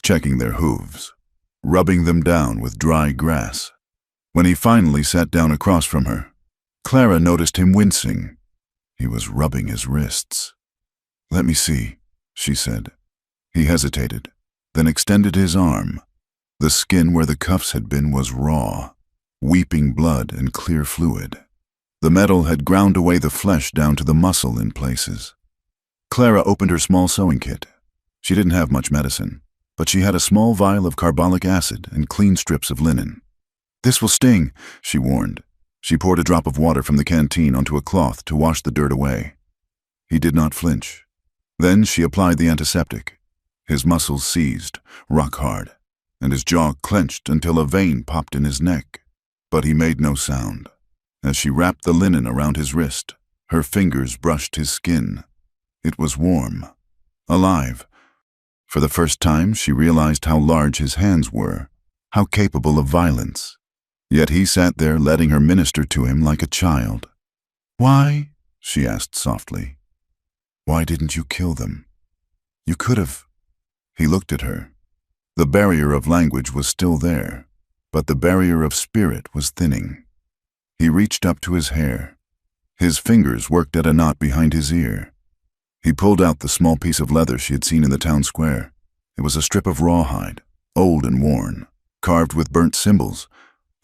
checking their hooves, rubbing them down with dry grass. When he finally sat down across from her, Clara noticed him wincing. He was rubbing his wrists. Let me see, she said. He hesitated, then extended his arm. The skin where the cuffs had been was raw, weeping blood and clear fluid. The metal had ground away the flesh down to the muscle in places. Clara opened her small sewing kit. She didn't have much medicine, but she had a small vial of carbolic acid and clean strips of linen. This will sting, she warned. She poured a drop of water from the canteen onto a cloth to wash the dirt away. He did not flinch. Then she applied the antiseptic. His muscles seized, rock hard, and his jaw clenched until a vein popped in his neck. But he made no sound. As she wrapped the linen around his wrist, her fingers brushed his skin. It was warm, alive. For the first time, she realized how large his hands were, how capable of violence. Yet he sat there letting her minister to him like a child. Why? She asked softly. Why didn't you kill them? You could have. He looked at her. The barrier of language was still there, but the barrier of spirit was thinning. He reached up to his hair. His fingers worked at a knot behind his ear. He pulled out the small piece of leather she had seen in the town square. It was a strip of rawhide, old and worn, carved with burnt symbols,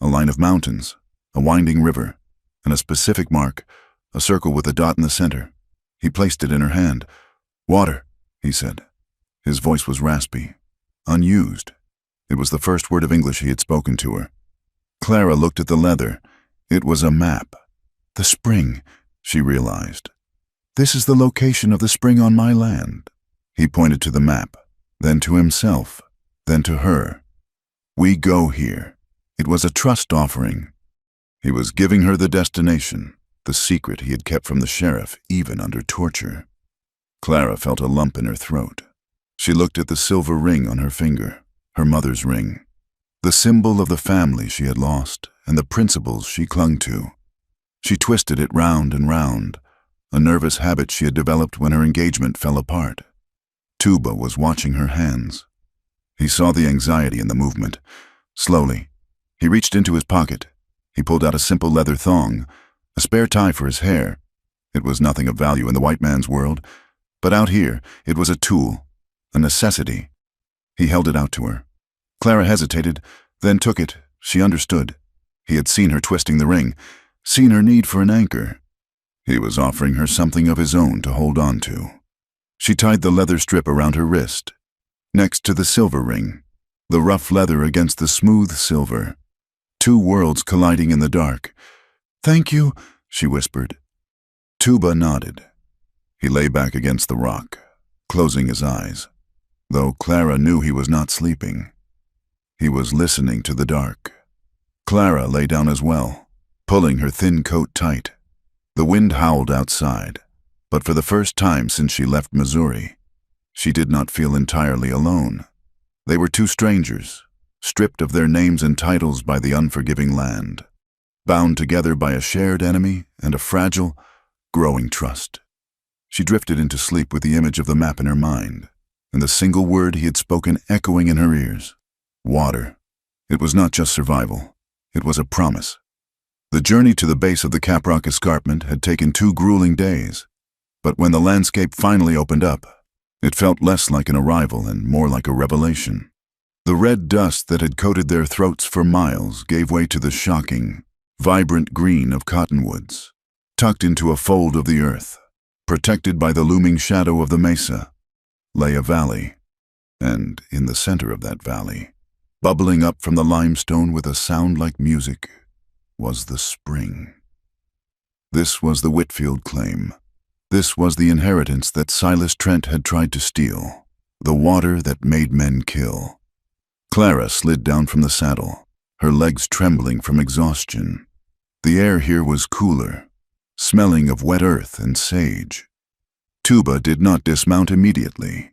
a line of mountains, a winding river, and a specific mark, a circle with a dot in the center. He placed it in her hand. Water, he said. His voice was raspy, unused. It was the first word of English he had spoken to her. Clara looked at the leather. It was a map. The spring, she realized. This is the location of the spring on my land. He pointed to the map, then to himself, then to her. We go here. It was a trust offering. He was giving her the destination, the secret he had kept from the sheriff, even under torture. Clara felt a lump in her throat. She looked at the silver ring on her finger, her mother's ring, the symbol of the family she had lost and the principles she clung to. She twisted it round and round, a nervous habit she had developed when her engagement fell apart. Tuba was watching her hands. He saw the anxiety in the movement. Slowly, he reached into his pocket. He pulled out a simple leather thong, a spare tie for his hair. It was nothing of value in the white man's world, but out here it was a tool, a necessity. He held it out to her. Clara hesitated, then took it. She understood. He had seen her twisting the ring, seen her need for an anchor. He was offering her something of his own to hold on to. She tied the leather strip around her wrist, next to the silver ring, the rough leather against the smooth silver. Two worlds colliding in the dark. Thank you, she whispered. Tuba nodded. He lay back against the rock, closing his eyes, though Clara knew he was not sleeping. He was listening to the dark. Clara lay down as well, pulling her thin coat tight. The wind howled outside, but for the first time since she left Missouri, she did not feel entirely alone. They were two strangers, stripped of their names and titles by the unforgiving land, bound together by a shared enemy and a fragile, growing trust. She drifted into sleep with the image of the map in her mind, and the single word he had spoken echoing in her ears. Water. It was not just survival. It was a promise. The journey to the base of the Caprock Escarpment had taken 2 grueling days, but when the landscape finally opened up, it felt less like an arrival and more like a revelation. The red dust that had coated their throats for miles gave way to the shocking, vibrant green of cottonwoods, tucked into a fold of the earth. Protected by the looming shadow of the mesa, lay a valley, and in the center of that valley, bubbling up from the limestone with a sound like music, was the spring. This was the Whitfield claim. This was the inheritance that Silas Trent had tried to steal, the water that made men kill. Clara slid down from the saddle, her legs trembling from exhaustion. The air here was cooler, smelling of wet earth and sage. Tuba did not dismount immediately.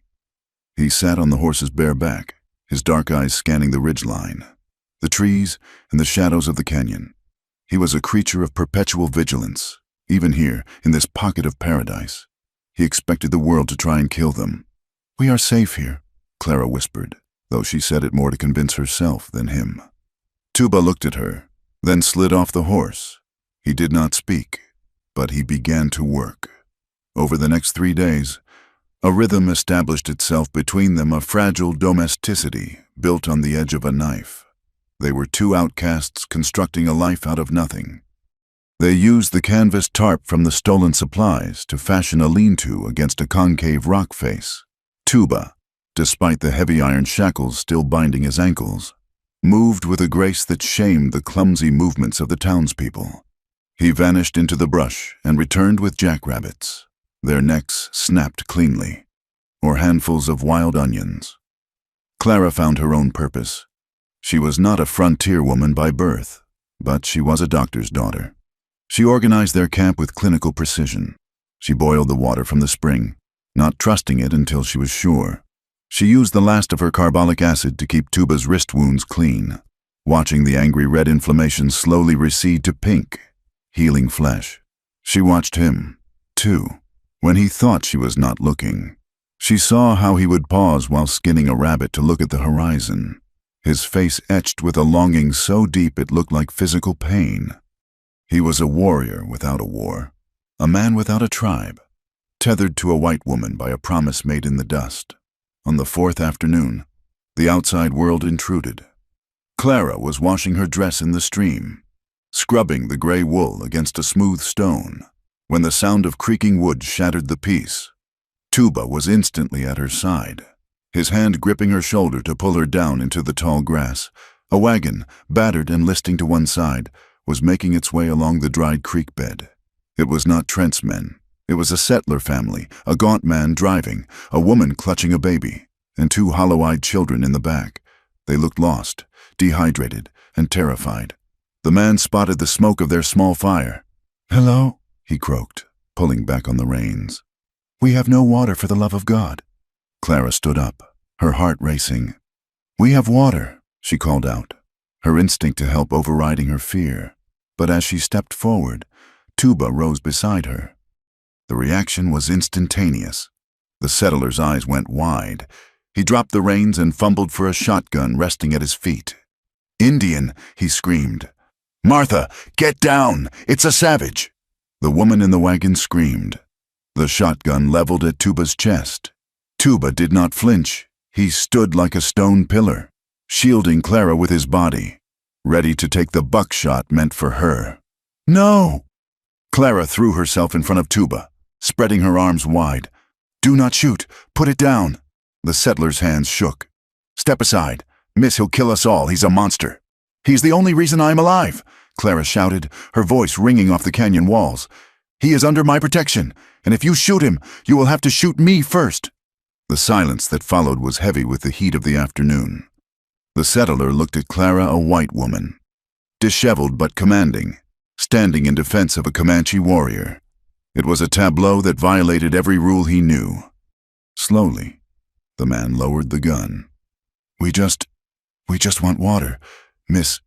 He sat on the horse's bare back, his dark eyes scanning the ridgeline, the trees, and the shadows of the canyon. He was a creature of perpetual vigilance, even here, in this pocket of paradise. He expected the world to try and kill them. "We are safe here," Clara whispered, though she said it more to convince herself than him. Tuba looked at her, then slid off the horse. He did not speak, but he began to work. Over the next 3 days, a rhythm established itself between them, a fragile domesticity built on the edge of a knife. They were 2 outcasts constructing a life out of nothing. They used the canvas tarp from the stolen supplies to fashion a lean-to against a concave rock face. Tuba, despite the heavy iron shackles still binding his ankles, moved with a grace that shamed the clumsy movements of the townspeople. He vanished into the brush and returned with jackrabbits, their necks snapped cleanly, or handfuls of wild onions. Clara found her own purpose. She was not a frontier woman by birth, but she was a doctor's daughter. She organized their camp with clinical precision. She boiled the water from the spring, not trusting it until she was sure. She used the last of her carbolic acid to keep Tuba's wrist wounds clean, watching the angry red inflammation slowly recede to pink, healing flesh. She watched him, too, when he thought she was not looking. She saw how he would pause while skinning a rabbit to look at the horizon, his face etched with a longing so deep it looked like physical pain. He was a warrior without a war, a man without a tribe, tethered to a white woman by a promise made in the dust. On the 4th afternoon, the outside world intruded. Clara was washing her dress in the stream, scrubbing the gray wool against a smooth stone, when the sound of creaking wood shattered the peace. Tuba was instantly at her side, his hand gripping her shoulder to pull her down into the tall grass. A wagon, battered and listing to one side, was making its way along the dried creek bed. It was not Trent's men. It was a settler family, a gaunt man driving, a woman clutching a baby, and 2 hollow-eyed children in the back. They looked lost, dehydrated, and terrified. The man spotted the smoke of their small fire. "Hello," he croaked, pulling back on the reins. "We have no water, for the love of God." Clara stood up, her heart racing. "We have water," she called out, her instinct to help overriding her fear. But as she stepped forward, Tuba rose beside her. The reaction was instantaneous. The settler's eyes went wide. He dropped the reins and fumbled for a shotgun resting at his feet. "Indian!" he screamed. "Martha, get down! It's a savage!" The woman in the wagon screamed. The shotgun leveled at Tuba's chest. Tuba did not flinch. He stood like a stone pillar, shielding Clara with his body, ready to take the buckshot meant for her. "No!" Clara threw herself in front of Tuba, spreading her arms wide. "Do not shoot! Put it down!" The settler's hands shook. "Step aside. Miss, he'll kill us all. He's a monster." "He's the only reason I'm alive," Clara shouted, her voice ringing off the canyon walls. "He is under my protection, and if you shoot him, you will have to shoot me first." The silence that followed was heavy with the heat of the afternoon. The settler looked at Clara, a white woman, disheveled but commanding, standing in defense of a Comanche warrior. It was a tableau that violated every rule he knew. Slowly, the man lowered the gun. We just want water, miss."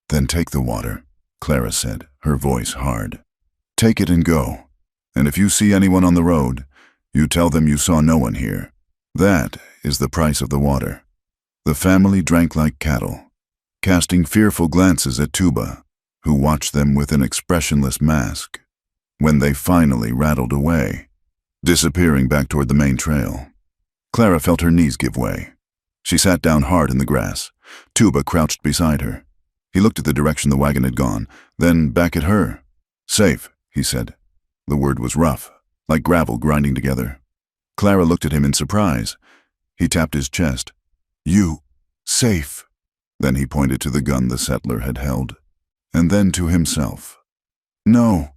"Then take the water," Clara said, her voice hard. "Take it and go. And if you see anyone on the road, you tell them you saw no one here. That is the price of the water." The family drank like cattle, casting fearful glances at Tuba, who watched them with an expressionless mask. When they finally rattled away, disappearing back toward the main trail, Clara felt her knees give way. She sat down hard in the grass. Tuba crouched beside her. He looked at the direction the wagon had gone, then back at her. "Safe," he said. The word was rough, like gravel grinding together. Clara looked at him in surprise. He tapped his chest. "You, safe." Then he pointed to the gun the settler had held, and then to himself. "No,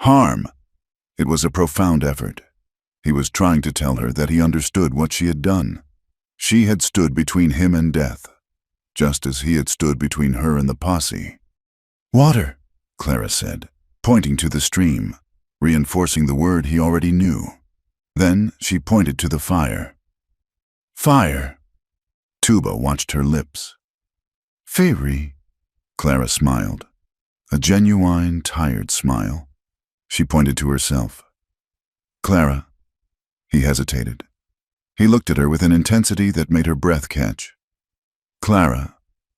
harm." It was a profound effort. He was trying to tell her that he understood what she had done. She had stood between him and death, just as he had stood between her and the posse. "Water," Clara said, pointing to the stream, reinforcing the word he already knew. Then she pointed to the fire. "Fire." Tuba watched her lips. "Fairy," Clara smiled, a genuine, tired smile. She pointed to herself. "Clara." He hesitated. He looked at her with an intensity that made her breath catch. "Clara."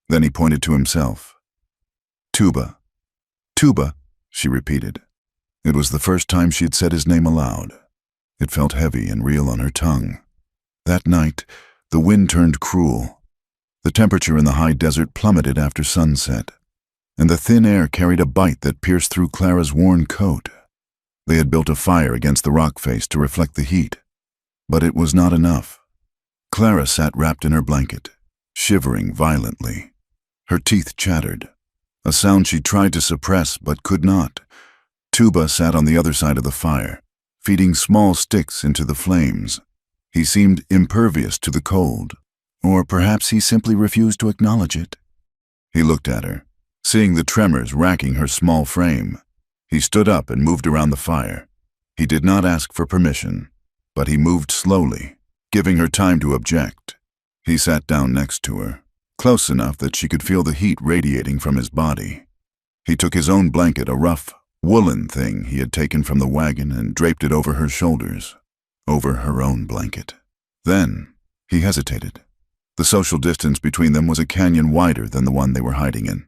Then he pointed to himself. "Tuba." "Tuba," she repeated. It was the first time she had said his name aloud. It felt heavy and real on her tongue. That night, the wind turned cruel. The temperature in the high desert plummeted after sunset, and the thin air carried a bite that pierced through Clara's worn coat. They had built a fire against the rock face to reflect the heat, but it was not enough. Clara sat wrapped in her blanket, shivering violently. Her teeth chattered, a sound she tried to suppress but could not. Tuba sat on the other side of the fire, feeding small sticks into the flames. He seemed impervious to the cold, or perhaps he simply refused to acknowledge it. He looked at her, seeing the tremors racking her small frame. He stood up and moved around the fire. He did not ask for permission, but he moved slowly, giving her time to object. He sat down next to her, close enough that she could feel the heat radiating from his body. He took his own blanket, a rough, woolen thing he had taken from the wagon, and draped it over her shoulders, over her own blanket. Then he hesitated. The social distance between them was a canyon wider than the one they were hiding in.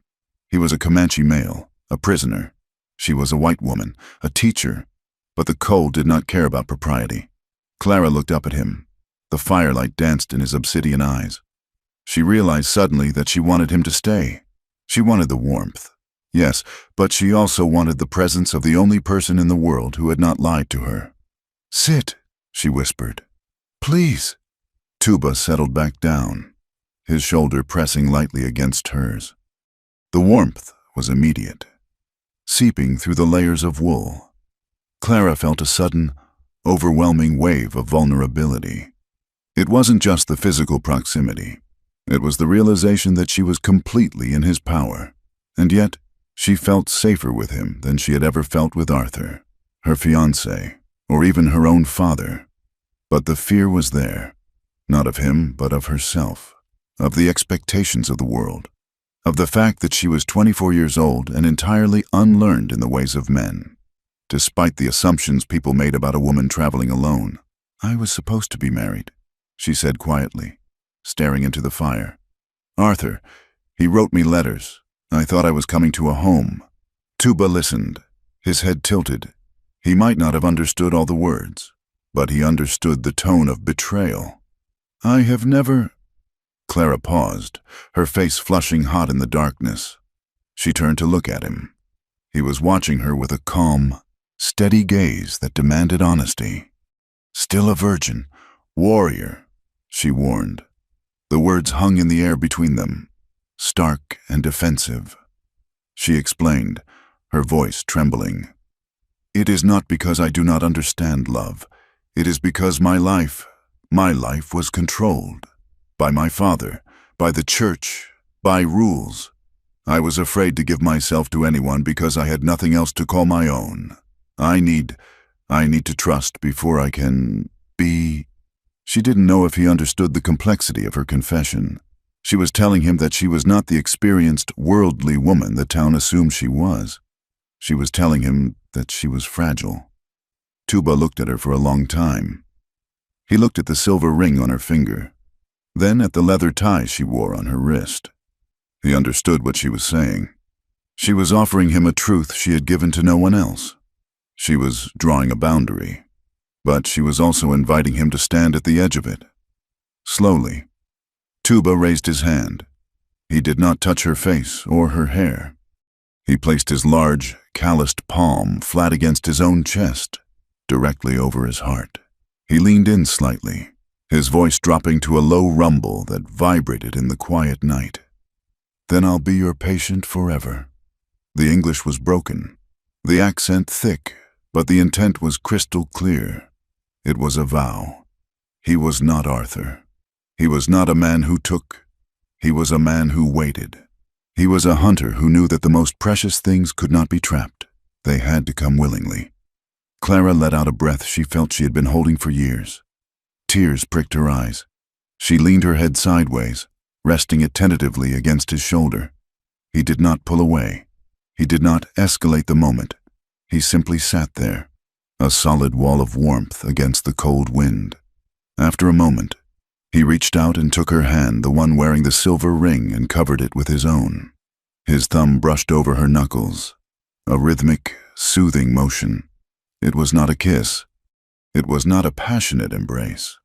He was a Comanche male, a prisoner. She was a white woman, a teacher, but the cold did not care about propriety. Clara looked up at him. The firelight danced in his obsidian eyes. She realized suddenly that she wanted him to stay. She wanted the warmth, yes, but she also wanted the presence of the only person in the world who had not lied to her. "Sit," she whispered. "Please." Tuba settled back down, his shoulder pressing lightly against hers. The warmth was immediate, seeping through the layers of wool. Clara felt a sudden, overwhelming wave of vulnerability. It wasn't just the physical proximity. It was the realization that she was completely in his power, and yet she felt safer with him than she had ever felt with Arthur, her fiancé, or even her own father. But the fear was there, not of him, but of herself, of the expectations of the world, of the fact that she was 24 years old and entirely unlearned in the ways of men. Despite the assumptions people made about a woman traveling alone, "I was supposed to be married," she said quietly, staring into the fire. "Arthur, he wrote me letters. I thought I was coming to a home." Tuba listened, his head tilted. He might not have understood all the words, but he understood the tone of betrayal. "I have never—" Clara paused, her face flushing hot in the darkness. She turned to look at him. He was watching her with a calm, steady gaze that demanded honesty. "Still a virgin, warrior," she warned. The words hung in the air between them, stark and defensive. She explained, her voice trembling. "It is not because I do not understand love. It is because my life was controlled. By my father, by the church, by rules. I was afraid to give myself to anyone because I had nothing else to call my own. I need to trust before I can be—" She didn't know if he understood the complexity of her confession. She was telling him that she was not the experienced, worldly woman the town assumed she was. She was telling him that she was fragile. Tuba looked at her for a long time. He looked at the silver ring on her finger. then at the leather tie she wore on her wrist. He understood what she was saying. She was offering him a truth she had given to no one else. She was drawing a boundary, but she was also inviting him to stand at the edge of it. Slowly, Tuba raised his hand. He did not touch her face or her hair. He placed his large, calloused palm flat against his own chest, directly over his heart. He leaned in slightly, his voice dropping to a low rumble that vibrated in the quiet night. "Then I'll be your patient forever." The English was broken, the accent thick, but the intent was crystal clear. It was a vow. He was not Arthur. He was not a man who took. He was a man who waited. He was a hunter who knew that the most precious things could not be trapped. They had to come willingly. Clara let out a breath she felt she had been holding for years. Tears pricked her eyes. She leaned her head sideways, resting it tentatively against his shoulder. He did not pull away. He did not escalate the moment. He simply sat there, a solid wall of warmth against the cold wind. After a moment, he reached out and took her hand, the one wearing the silver ring, and covered it with his own. His thumb brushed over her knuckles, a rhythmic, soothing motion. It was not a kiss. It was not a passionate embrace.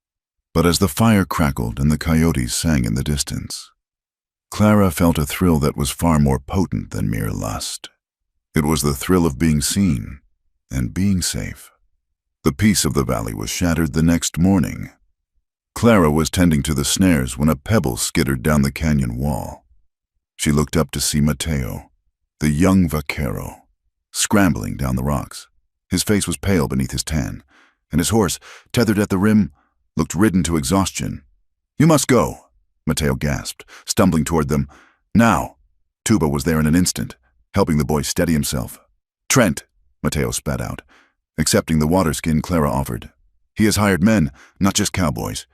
But as the fire crackled and the coyotes sang in the distance, Clara felt a thrill that was far more potent than mere lust. It was the thrill of being seen and being safe. The peace of the valley was shattered the next morning. Clara was tending to the snares when a pebble skittered down the canyon wall. She looked up to see Mateo, the young vaquero, scrambling down the rocks. His face was pale beneath his tan, and his horse, tethered at the rim, looked ridden to exhaustion. "You must go," Mateo gasped, stumbling toward them. "Now!" Tuba was there in an instant, helping the boy steady himself. "Trent," Mateo spat out, accepting the water skin Clara offered. "He has hired men, not just cowboys.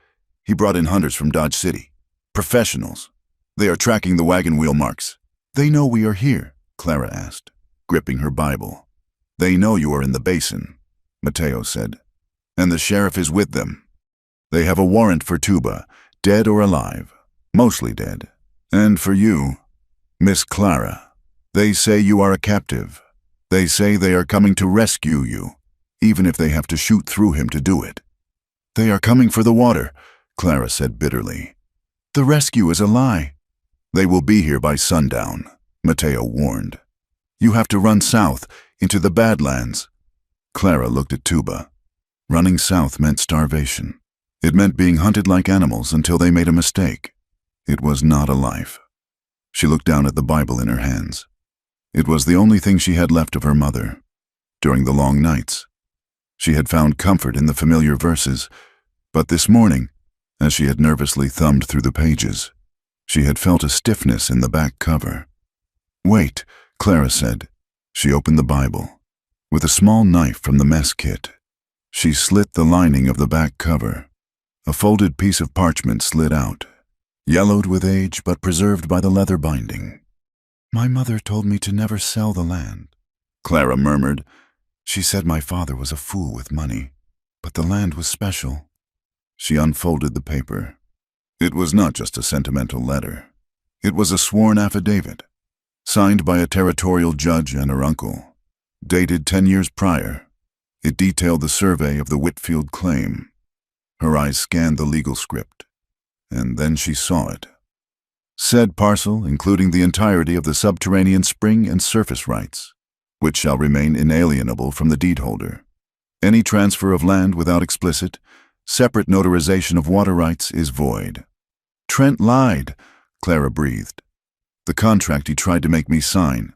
He brought in hunters from Dodge City. Professionals. They are tracking the wagon wheel marks." "They know we are here?" Clara asked, gripping her Bible. "They know you are in the basin," Mateo said, "and the sheriff is with them. They have a warrant for Tuba, dead or alive, mostly dead. And for you, Miss Clara, they say you are a captive. They say they are coming to rescue you, even if they have to shoot through him to do it." "They are coming for the water," Clara said bitterly. "The rescue is a lie." "They will be here by sundown," Mateo warned. "You have to run south, into the Badlands." Clara looked at Tuba. Running south meant starvation. It meant being hunted like animals until they made a mistake. It was not a life. She looked down at the Bible in her hands. It was the only thing she had left of her mother. During the long nights, she had found comfort in the familiar verses, but this morning, as she had nervously thumbed through the pages, she had felt a stiffness in the back cover. "Wait," Clara said. She opened the Bible. With a small knife from the mess kit, she slit the lining of the back cover. A folded piece of parchment slid out, yellowed with age but preserved by the leather binding. "My mother told me to never sell the land," Clara murmured. "She said my father was a fool with money, but the land was special." She unfolded the paper. It was not just a sentimental letter. It was a sworn affidavit, signed by a territorial judge and her uncle, dated 10 years prior. It detailed the survey of the Whitfield claim. Her eyes scanned the legal script, and then she saw it. Said parcel, including the entirety of the subterranean spring and surface rights, which shall remain inalienable from the deed holder. Any transfer of land without explicit, separate notarization of water rights is void. "Trent lied," Clara breathed. "The contract he tried to make me sign.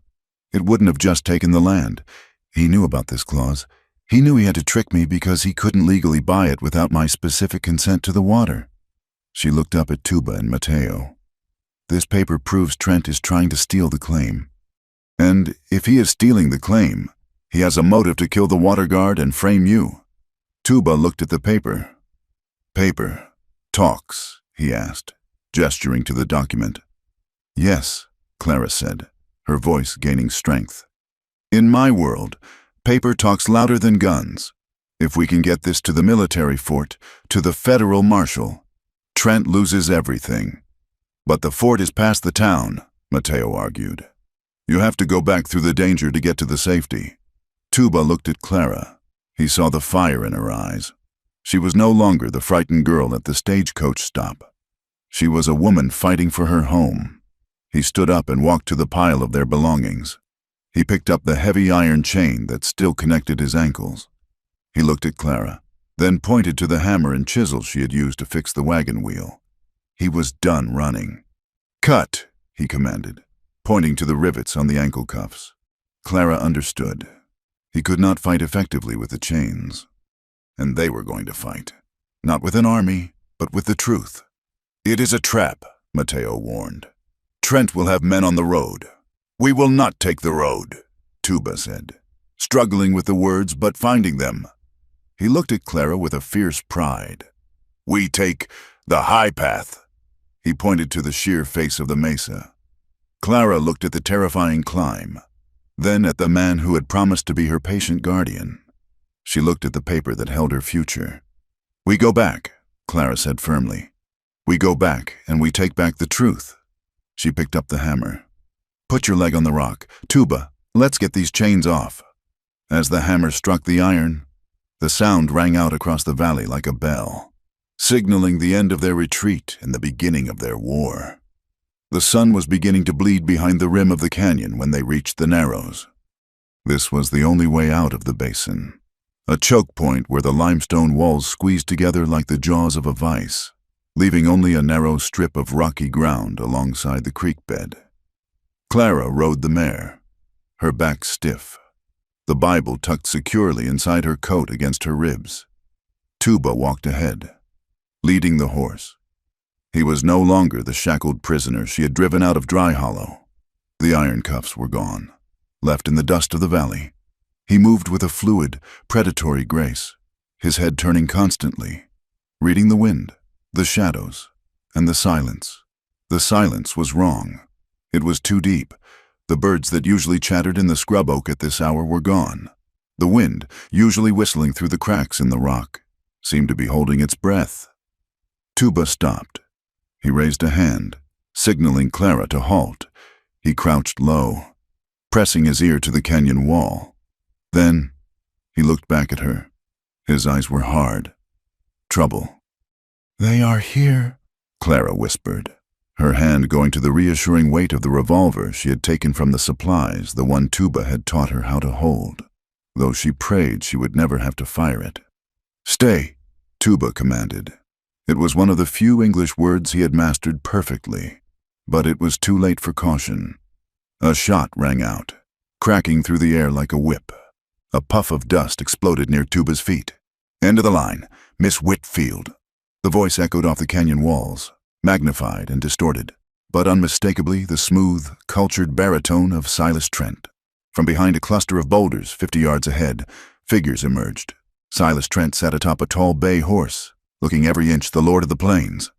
It wouldn't have just taken the land. He knew about this clause. He knew he had to trick me because he couldn't legally buy it without my specific consent to the water." She looked up at Tuba and Mateo. "This paper proves Trent is trying to steal the claim. And if he is stealing the claim, he has a motive to kill the water guard and frame you." Tuba looked at the paper. "Paper talks?" he asked, gesturing to the document. "Yes," Clara said, her voice gaining strength. "In my world, paper talks louder than guns. If we can get this to the military fort, to the federal marshal, Trent loses everything. But the fort is past the town, Mateo argued. You have to go back through the danger to get to the safety. Tuba looked at Clara. He saw the fire in her eyes. She was no longer the frightened girl at the stagecoach stop. She was a woman fighting for her home. He stood up and walked to the pile of their belongings. He picked up the heavy iron chain that still connected his ankles. He looked at Clara, then pointed to the hammer and chisel she had used to fix the wagon wheel. He was done running. "Cut," he commanded, pointing to the rivets on the ankle cuffs. Clara understood. He could not fight effectively with the chains. And they were going to fight. Not with an army, but with the truth. "It is a trap," Mateo warned. "Trent will have men on the road." "We will not take the road," Tuba said, struggling with the words but finding them. He looked at Clara with a fierce pride. "We take the high path." He pointed to the sheer face of the mesa. Clara looked at the terrifying climb, then at the man who had promised to be her patient guardian. She looked at the paper that held her future. "We go back," Clara said firmly. "We go back and we take back the truth." She picked up the hammer. "Put your leg on the rock. Tuba, let's get these chains off." As the hammer struck the iron, the sound rang out across the valley like a bell, signaling the end of their retreat and the beginning of their war. The sun was beginning to bleed behind the rim of the canyon when they reached the Narrows. This was the only way out of the basin, a choke point where the limestone walls squeezed together like the jaws of a vise, leaving only a narrow strip of rocky ground alongside the creek bed. Clara rode the mare, her back stiff, the Bible tucked securely inside her coat against her ribs. Tuba walked ahead, leading the horse. He was no longer the shackled prisoner she had driven out of Dry Hollow. The iron cuffs were gone, left in the dust of the valley. He moved with a fluid, predatory grace, his head turning constantly, reading the wind, the shadows, and the silence. The silence was wrong. It was too deep. The birds that usually chattered in the scrub oak at this hour were gone. The wind, usually whistling through the cracks in the rock, seemed to be holding its breath. Tuba stopped. He raised a hand, signaling Clara to halt. He crouched low, pressing his ear to the canyon wall. Then, he looked back at her. His eyes were hard. Trouble. "They are here," Clara whispered, her hand going to the reassuring weight of the revolver she had taken from the supplies, the one Tuba had taught her how to hold, though she prayed she would never have to fire it. "Stay," Tuba commanded. It was one of the few English words he had mastered perfectly, but it was too late for caution. A shot rang out, cracking through the air like a whip. A puff of dust exploded near Tuba's feet. "End of the line, Miss Whitfield." The voice echoed off the canyon walls, magnified and distorted, but unmistakably the smooth, cultured baritone of Silas Trent. From behind a cluster of boulders 50 yards ahead, figures emerged. Silas Trent sat atop a tall bay horse, looking every inch the Lord of the Plains.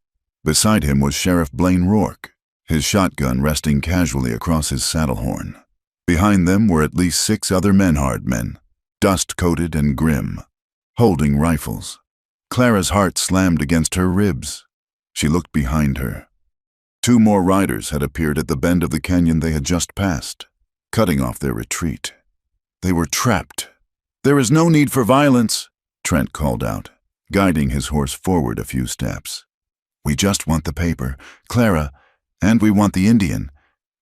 Beside him was Sheriff Blaine Rourke, his shotgun resting casually across his saddle horn. Behind them were at least 6 other Menhard men, dust-coated and grim, holding rifles. Clara's heart slammed against her ribs. She looked behind her. 2 more riders had appeared at the bend of the canyon they had just passed, cutting off their retreat. They were trapped. "There is no need for violence," Trent called out, guiding his horse forward a few steps. "We just want the paper, Clara, and we want the Indian.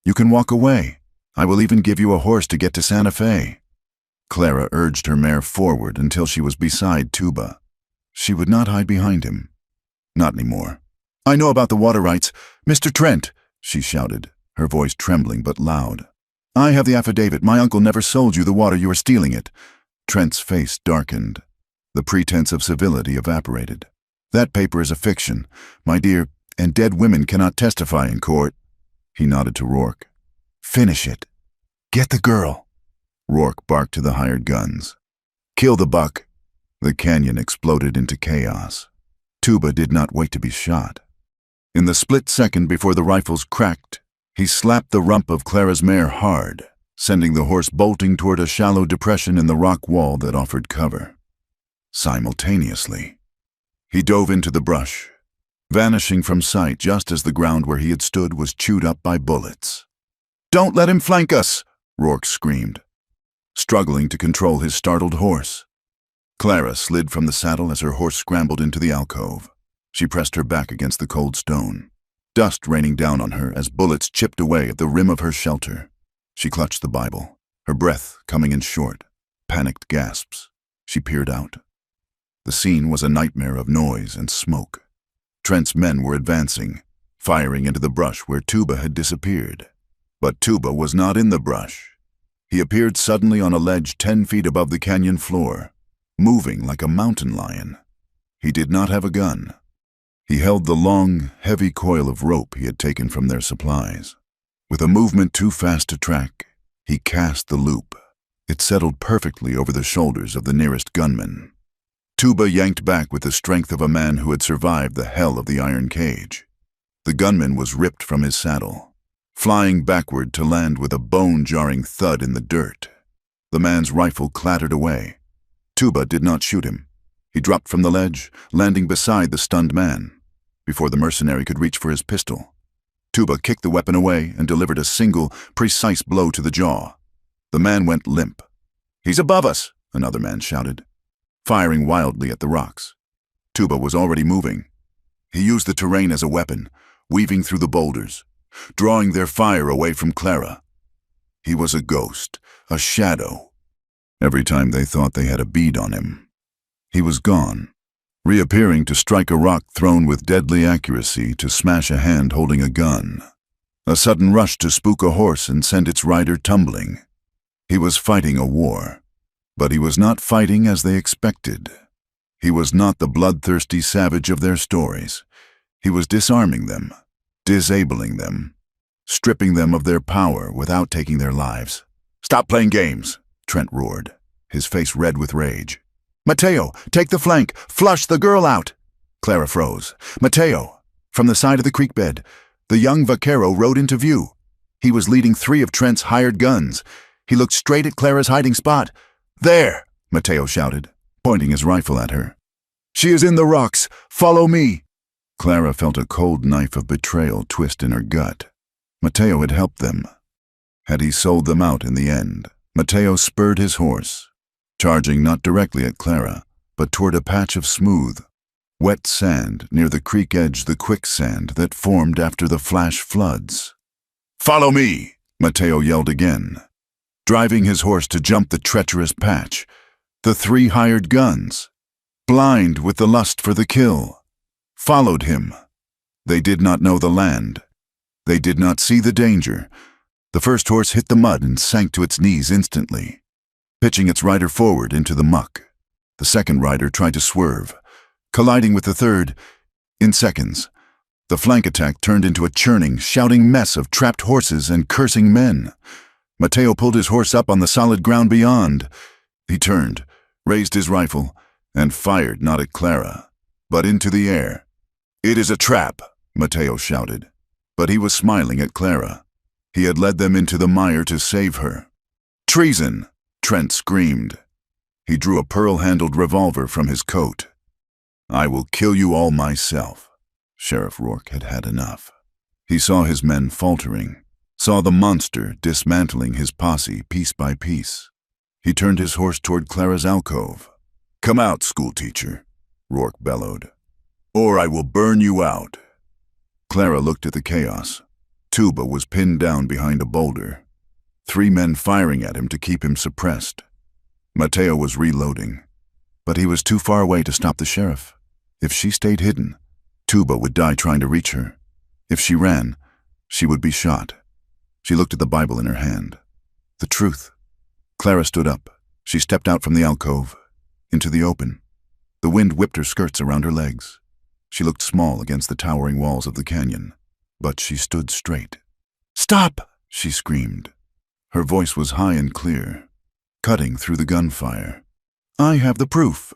You can walk away. I will even give you a horse to get to Santa Fe." Clara urged her mare forward until she was beside Tuba. She would not hide behind him. Not anymore. "I know about the water rights. Mr. Trent," she shouted, her voice trembling but loud. "I have the affidavit. My uncle never sold you the water. You are stealing it." Trent's face darkened. The pretense of civility evaporated. "That paper is a fiction, my dear, and dead women cannot testify in court." He nodded to Rourke. "Finish it. Get the girl." Rourke barked to the hired guns. "Kill the buck." The canyon exploded into chaos. Tuba did not wait to be shot. In the split second before the rifles cracked, he slapped the rump of Clara's mare hard, sending the horse bolting toward a shallow depression in the rock wall that offered cover. Simultaneously, he dove into the brush, vanishing from sight just as the ground where he had stood was chewed up by bullets. "Don't let him flank us!" Rourke screamed, struggling to control his startled horse. Clara slid from the saddle as her horse scrambled into the alcove. She pressed her back against the cold stone, dust raining down on her as bullets chipped away at the rim of her shelter. She clutched the Bible, her breath coming in short, panicked gasps. She peered out. The scene was a nightmare of noise and smoke. Trent's men were advancing, firing into the brush where Tuba had disappeared. But Tuba was not in the brush. He appeared suddenly on a ledge 10 feet above the canyon floor, moving like a mountain lion. He did not have a gun. He held the long, heavy coil of rope he had taken from their supplies. With a movement too fast to track, he cast the loop. It settled perfectly over the shoulders of the nearest gunman. Tuba yanked back with the strength of a man who had survived the hell of the iron cage. The gunman was ripped from his saddle, flying backward to land with a bone-jarring thud in the dirt. The man's rifle clattered away. Tuba did not shoot him. He dropped from the ledge, landing beside the stunned man. Before the mercenary could reach for his pistol, Tuba kicked the weapon away and delivered a single, precise blow to the jaw. The man went limp. "He's above us," another man shouted, firing wildly at the rocks. Tuba was already moving. He used the terrain as a weapon, weaving through the boulders, drawing their fire away from Clara. He was a ghost, a shadow. Every time they thought they had a bead on him, he was gone, reappearing to strike a rock thrown with deadly accuracy to smash a hand holding a gun. A sudden rush to spook a horse and send its rider tumbling. He was fighting a war, but he was not fighting as they expected. He was not the bloodthirsty savage of their stories. He was disarming them, disabling them, stripping them of their power without taking their lives. "Stop playing games," Trent roared, his face red with rage. "Mateo, take the flank! Flush the girl out!" Clara froze. "Mateo!" From the side of the creek bed, the young vaquero rode into view. He was leading 3 of Trent's hired guns. He looked straight at Clara's hiding spot. "There!" Mateo shouted, pointing his rifle at her. "She is in the rocks! Follow me!" Clara felt a cold knife of betrayal twist in her gut. Mateo had helped them. Had he sold them out in the end? Mateo spurred his horse, charging not directly at Clara, but toward a patch of smooth, wet sand near the creek edge, the quicksand that formed after the flash floods. "Follow me!" Mateo yelled again, driving his horse to jump the treacherous patch. The 3 hired guns, blind with the lust for the kill, followed him. They did not know the land. They did not see the danger. The first horse hit the mud and sank to its knees instantly, pitching its rider forward into the muck. The second rider tried to swerve, colliding with the third. In seconds, the flank attack turned into a churning, shouting mess of trapped horses and cursing men. Mateo pulled his horse up on the solid ground beyond. He turned, raised his rifle, and fired not at Clara, but into the air. "It is a trap," Mateo shouted, but he was smiling at Clara. He had led them into the mire to save her. "Treason!" Trent screamed. He drew a pearl-handled revolver from his coat. "I will kill you all myself." Sheriff Rourke had had enough. He saw his men faltering, saw the monster dismantling his posse piece by piece. He turned his horse toward Clara's alcove. "Come out, schoolteacher," Rourke bellowed, "or I will burn you out." Clara looked at the chaos. Tuba was pinned down behind a boulder, 3 men firing at him to keep him suppressed. Mateo was reloading, but he was too far away to stop the sheriff. If she stayed hidden, Tuba would die trying to reach her. If she ran, she would be shot. She looked at the Bible in her hand. The truth. Clara stood up. She stepped out from the alcove, into the open. The wind whipped her skirts around her legs. She looked small against the towering walls of the canyon, but she stood straight. "Stop!" she screamed. Her voice was high and clear, cutting through the gunfire. "I have the proof."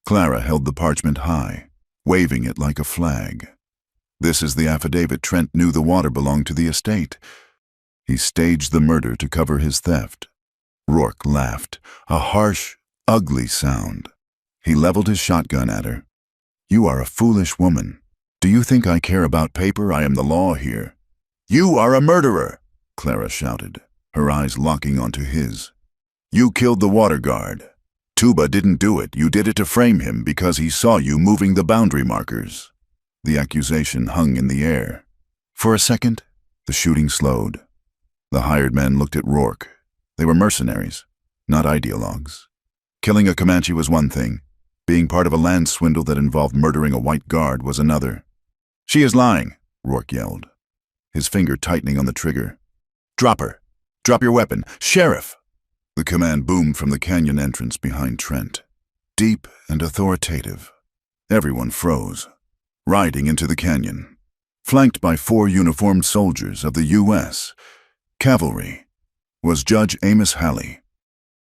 Clara held the parchment high, waving it like a flag. "This is the affidavit Trent knew the water belonged to the estate. He staged the murder to cover his theft." Rourke laughed, a harsh, ugly sound. He leveled his shotgun at her. "You are a foolish woman. Do you think I care about paper? I am the law here. You are a murderer, Clara shouted, her eyes locking onto his. You killed the water guard. Tuba didn't do it. You did it to frame him because he saw you moving the boundary markers. The accusation hung in the air. For a second, the shooting slowed. The hired men looked at Rourke. They were mercenaries, not ideologues. Killing a Comanche was one thing. Being part of a land swindle that involved murdering a white guard was another. She is lying, Rourke yelled, his finger tightening on the trigger. Drop her. Drop your weapon. Sheriff! The command boomed from the canyon entrance behind Trent, deep and authoritative. Everyone froze, riding into the canyon, flanked by 4 uniformed soldiers of the U.S. Cavalry, was Judge Amos Halley.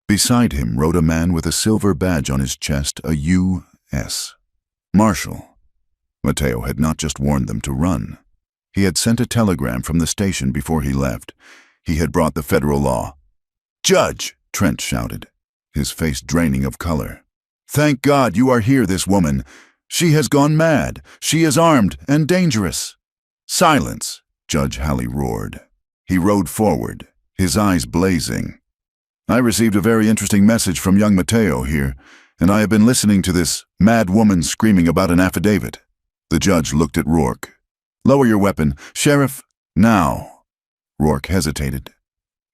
Beside him rode a man with a silver badge on his chest, a U.S. Marshal. Mateo had not just warned them to run. He had sent a telegram from the station before he left. He had brought the federal law. Judge! Trent shouted, his face draining of color. Thank God you are here, this woman. She has gone mad. She is armed and dangerous. Silence, Judge Halley roared. He rode forward, his eyes blazing. I received a very interesting message from young Mateo here, and I have been listening to this mad woman screaming about an affidavit. The judge looked at Rourke. Lower your weapon. Sheriff, now. Rourke hesitated.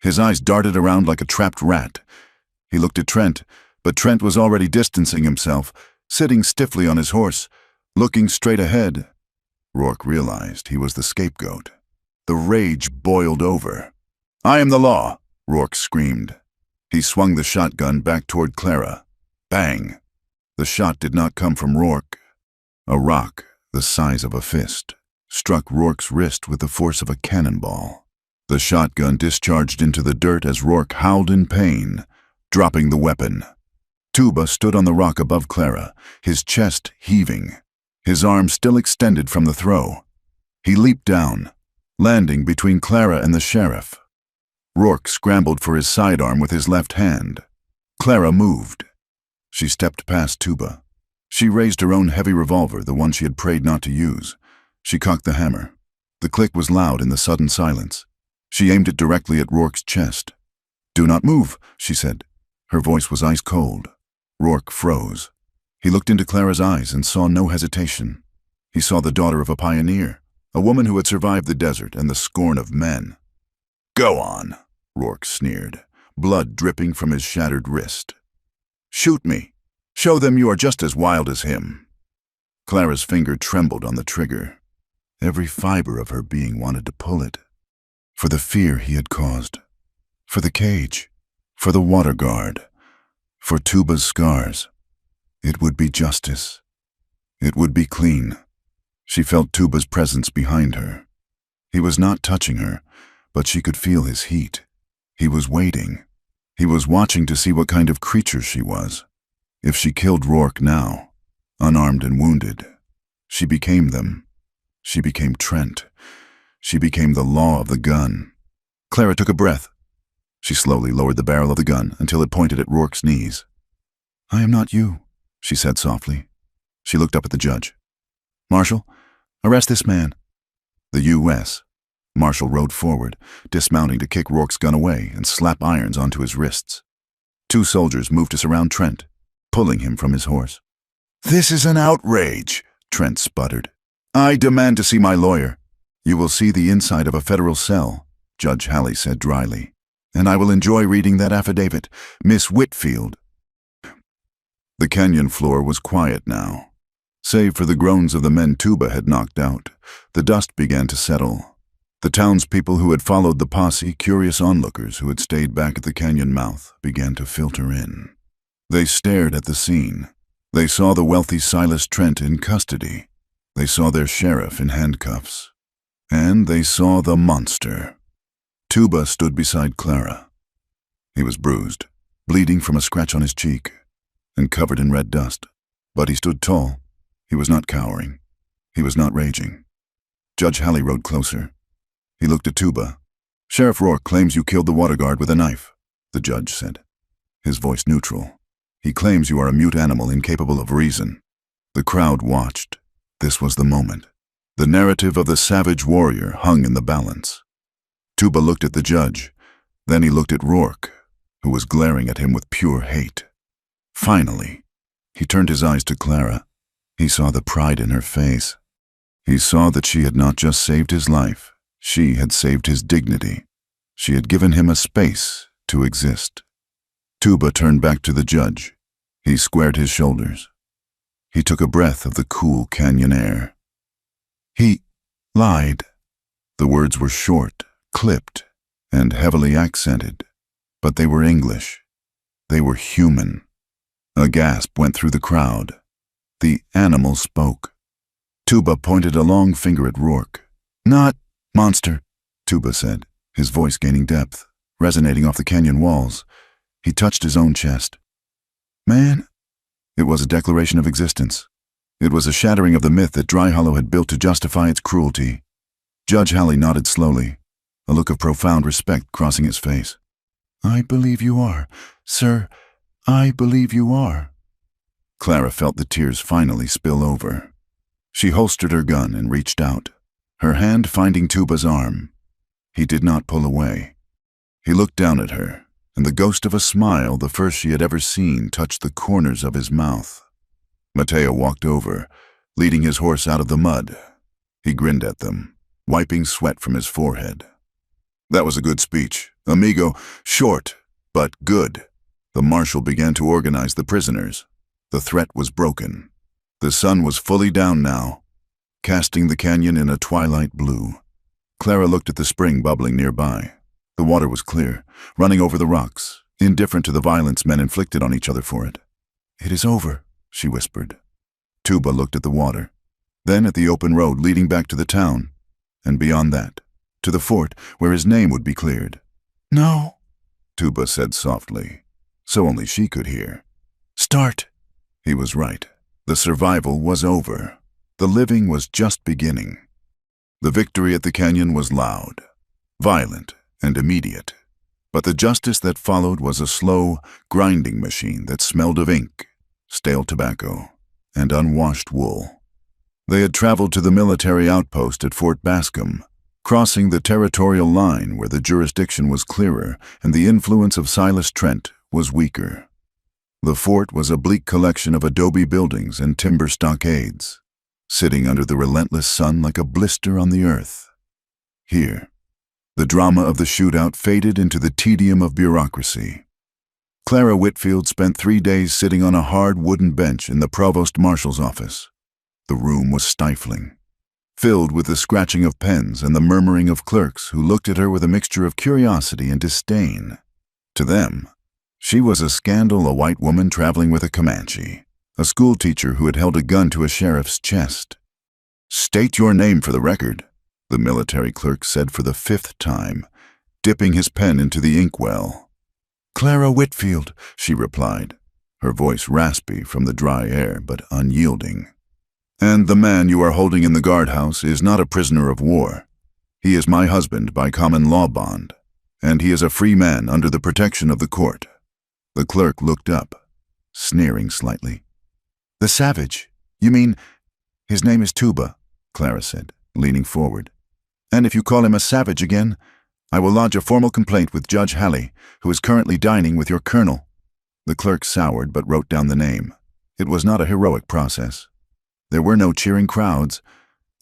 His eyes darted around like a trapped rat. He looked at Trent, but Trent was already distancing himself, sitting stiffly on his horse, looking straight ahead. Rourke realized he was the scapegoat. The rage boiled over. I am the law, Rourke screamed. He swung the shotgun back toward Clara. Bang! The shot did not come from Rourke. A rock, the size of a fist, struck Rourke's wrist with the force of a cannonball. The shotgun discharged into the dirt as Rourke howled in pain, dropping the weapon. Tuba stood on the rock above Clara, his chest heaving, his arm still extended from the throw. He leaped down, landing between Clara and the sheriff. Rourke scrambled for his sidearm with his left hand. Clara moved. She stepped past Tuba. She raised her own heavy revolver, the one she had prayed not to use. She cocked the hammer. The click was loud in the sudden silence. She aimed it directly at Rourke's chest. Do not move, she said. Her voice was ice cold. Rourke froze. He looked into Clara's eyes and saw no hesitation. He saw the daughter of a pioneer, a woman who had survived the desert and the scorn of men. Go on, Rourke sneered, blood dripping from his shattered wrist. Shoot me. Show them you are just as wild as him. Clara's finger trembled on the trigger. Every fiber of her being wanted to pull it. For the fear he had caused. For the cage. For the water guard. For Tuba's scars. It would be justice. It would be clean. She felt Tuba's presence behind her. He was not touching her, but she could feel his heat. He was waiting. He was watching to see what kind of creature she was. If she killed Rourke now, unarmed and wounded, she became them. She became Trent. She became the law of the gun. Clara took a breath. She slowly lowered the barrel of the gun until it pointed at Rourke's knees. I am not you, she said softly. She looked up at the judge. Marshal, arrest this man. The U.S. Marshal rode forward, dismounting to kick Rourke's gun away and slap irons onto his wrists. 2 soldiers moved to surround Trent, pulling him from his horse. This is an outrage, Trent sputtered. I demand to see my lawyer. You will see the inside of a federal cell, Judge Halley said dryly, and I will enjoy reading that affidavit, Miss Whitfield. The canyon floor was quiet now. Save for the groans of the men Tuba had knocked out, the dust began to settle. The townspeople who had followed the posse, curious onlookers who had stayed back at the canyon mouth, began to filter in. They stared at the scene. They saw the wealthy Silas Trent in custody. They saw their sheriff in handcuffs. And they saw the monster. Tuba stood beside Clara. He was bruised, bleeding from a scratch on his cheek, and covered in red dust. But he stood tall. He was not cowering. He was not raging. Judge Halley rode closer. He looked at Tuba. Sheriff Rourke claims you killed the water guard with a knife, the judge said, his voice neutral. He claims you are a mute animal incapable of reason. The crowd watched. This was the moment. The narrative of the savage warrior hung in the balance. Tuba looked at the judge. Then he looked at Rourke, who was glaring at him with pure hate. Finally, he turned his eyes to Clara. He saw the pride in her face. He saw that she had not just saved his life, she had saved his dignity. She had given him a space to exist. Tuba turned back to the judge. He squared his shoulders. He took a breath of the cool canyon air. He lied. The words were short, clipped, and heavily accented, but they were English. They were human. A gasp went through the crowd. The animal spoke. Tuba pointed a long finger at Rourke. "Not monster," Tuba said, his voice gaining depth, resonating off the canyon walls. He touched his own chest. "Man." It was a declaration of existence. It was a shattering of the myth that Dry Hollow had built to justify its cruelty. Judge Halley nodded slowly, a look of profound respect crossing his face. "I believe you are, sir. I believe you are." Clara felt the tears finally spill over. She holstered her gun and reached out, her hand finding Tuba's arm. He did not pull away. He looked down at her, and the ghost of a smile, the first she had ever seen, touched the corners of his mouth. Mateo walked over, leading his horse out of the mud. He grinned at them, wiping sweat from his forehead. "That was a good speech, amigo. Short, but good." The marshal began to organize the prisoners. The threat was broken. The sun was fully down now, casting the canyon in a twilight blue. Clara looked at the spring bubbling nearby. The water was clear, running over the rocks, indifferent to the violence men inflicted on each other for it. "It is over," she whispered. Tuba looked at the water, then at the open road leading back to the town, and beyond that, to the fort where his name would be cleared. "No," Tuba said softly, so only she could hear. "Start." He was right. The survival was over. The living was just beginning. The victory at the canyon was loud, violent, and immediate. But the justice that followed was a slow, grinding machine that smelled of ink, stale tobacco, and unwashed wool. They had traveled to the military outpost at Fort Bascom, crossing the territorial line where the jurisdiction was clearer and the influence of Silas Trent was weaker. The fort was a bleak collection of adobe buildings and timber stockades, sitting under the relentless sun like a blister on the earth. Here, the drama of the shootout faded into the tedium of bureaucracy. Clara Whitfield spent 3 days sitting on a hard wooden bench in the provost marshal's office. The room was stifling, filled with the scratching of pens and the murmuring of clerks who looked at her with a mixture of curiosity and disdain. To them, she was a scandal, a white woman traveling with a Comanche, a schoolteacher who had held a gun to a sheriff's chest. "State your name for the record," the military clerk said for the 5th time, dipping his pen into the inkwell. "Clara Whitfield," she replied, her voice raspy from the dry air but unyielding. "And the man you are holding in the guardhouse is not a prisoner of war. He is my husband by common law bond, and he is a free man under the protection of the court." The clerk looked up, sneering slightly. "The savage? You mean—" "His name is Tuba," Clara said, leaning forward. "And if you call him a savage again, I will lodge a formal complaint with Judge Halley, who is currently dining with your colonel." The clerk soured but wrote down the name. It was not a heroic process. There were no cheering crowds.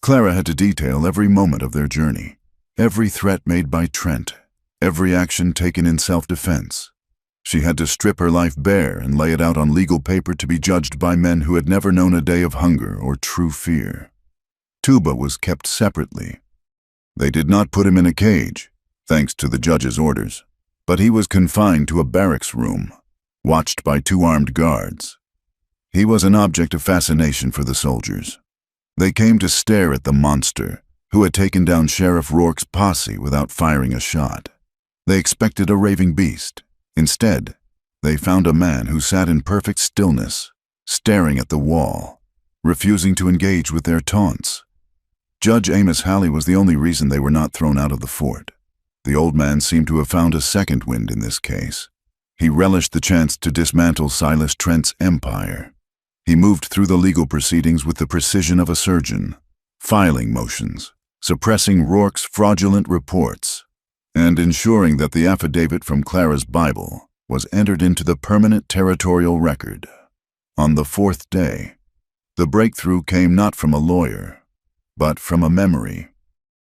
Clara had to detail every moment of their journey, every threat made by Trent, every action taken in self-defense. She had to strip her life bare and lay it out on legal paper to be judged by men who had never known a day of hunger or true fear. Tuba was kept separately. They did not put him in a cage, thanks to the judge's orders, but he was confined to a barracks room, watched by 2 armed guards. He was an object of fascination for the soldiers. They came to stare at the monster who had taken down Sheriff Rourke's posse without firing a shot. They expected a raving beast. Instead, they found a man who sat in perfect stillness, staring at the wall, refusing to engage with their taunts. Judge Amos Halley was the only reason they were not thrown out of the fort. The old man seemed to have found a second wind in this case. He relished the chance to dismantle Silas Trent's empire. He moved through the legal proceedings with the precision of a surgeon, filing motions, suppressing Rourke's fraudulent reports, and ensuring that the affidavit from Clara's Bible was entered into the permanent territorial record. On the fourth day, the breakthrough came not from a lawyer, but from a memory.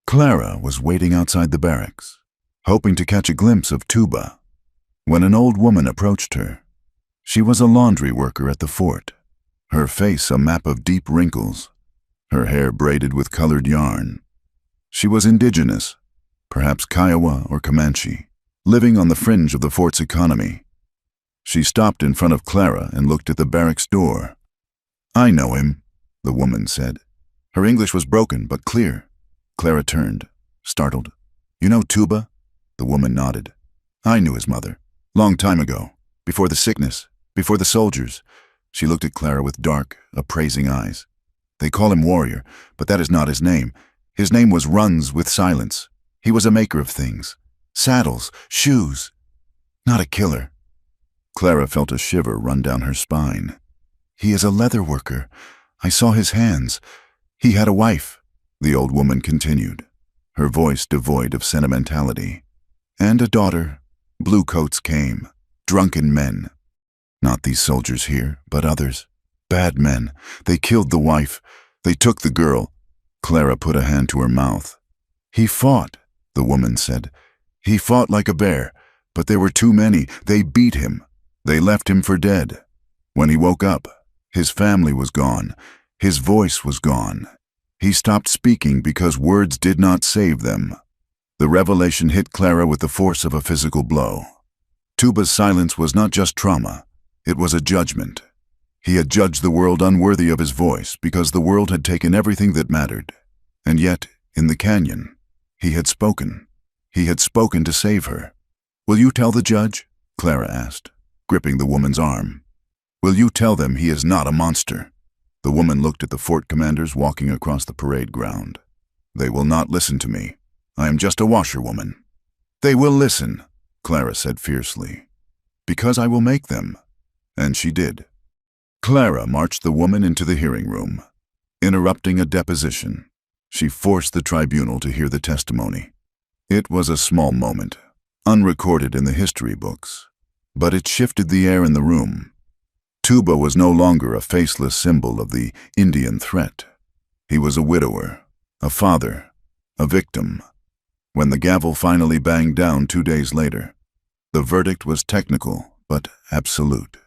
Clara was waiting outside the barracks, hoping to catch a glimpse of Tuba, when an old woman approached her. She was a laundry worker at the fort, her face a map of deep wrinkles, her hair braided with colored yarn. She was indigenous, perhaps Kiowa or Comanche, living on the fringe of the fort's economy. She stopped in front of Clara and looked at the barracks door. "I know him," the woman said. Her English was broken but clear. Clara turned, startled. "You know Tuba?" The woman nodded. "I knew his mother. Long time ago. Before the sickness. Before the soldiers." She looked at Clara with dark, appraising eyes. "They call him Warrior, but that is not his name. His name was Runs with Silence. He was a maker of things. Saddles, shoes. Not a killer." Clara felt a shiver run down her spine. "He is a leather worker. I saw his hands. He had a wife," the old woman continued, her voice devoid of sentimentality. "And a daughter. Bluecoats came. Drunken men. Not these soldiers here, but others. Bad men. They killed the wife. They took the girl." Clara put a hand to her mouth. "He fought," the woman said. "He fought like a bear, but there were too many. They beat him. They left him for dead. When he woke up, his family was gone. His voice was gone. He stopped speaking because words did not save them." The revelation hit Clara with the force of a physical blow. Tuba's silence was not just trauma, it was a judgment. He had judged the world unworthy of his voice because the world had taken everything that mattered. And yet, in the canyon, he had spoken. He had spoken to save her. "Will you tell the judge?" Clara asked, gripping the woman's arm. "Will you tell them he is not a monster?" The woman looked at the fort commanders walking across the parade ground. "They will not listen to me. I am just a washerwoman." "They will listen," Clara said fiercely, "because I will make them." And she did. Clara marched the woman into the hearing room. Interrupting a deposition, she forced the tribunal to hear the testimony. It was a small moment, unrecorded in the history books, but it shifted the air in the room. Tuba was no longer a faceless symbol of the Indian threat. He was a widower, a father, a victim. When the gavel finally banged down 2 days later, the verdict was technical but absolute.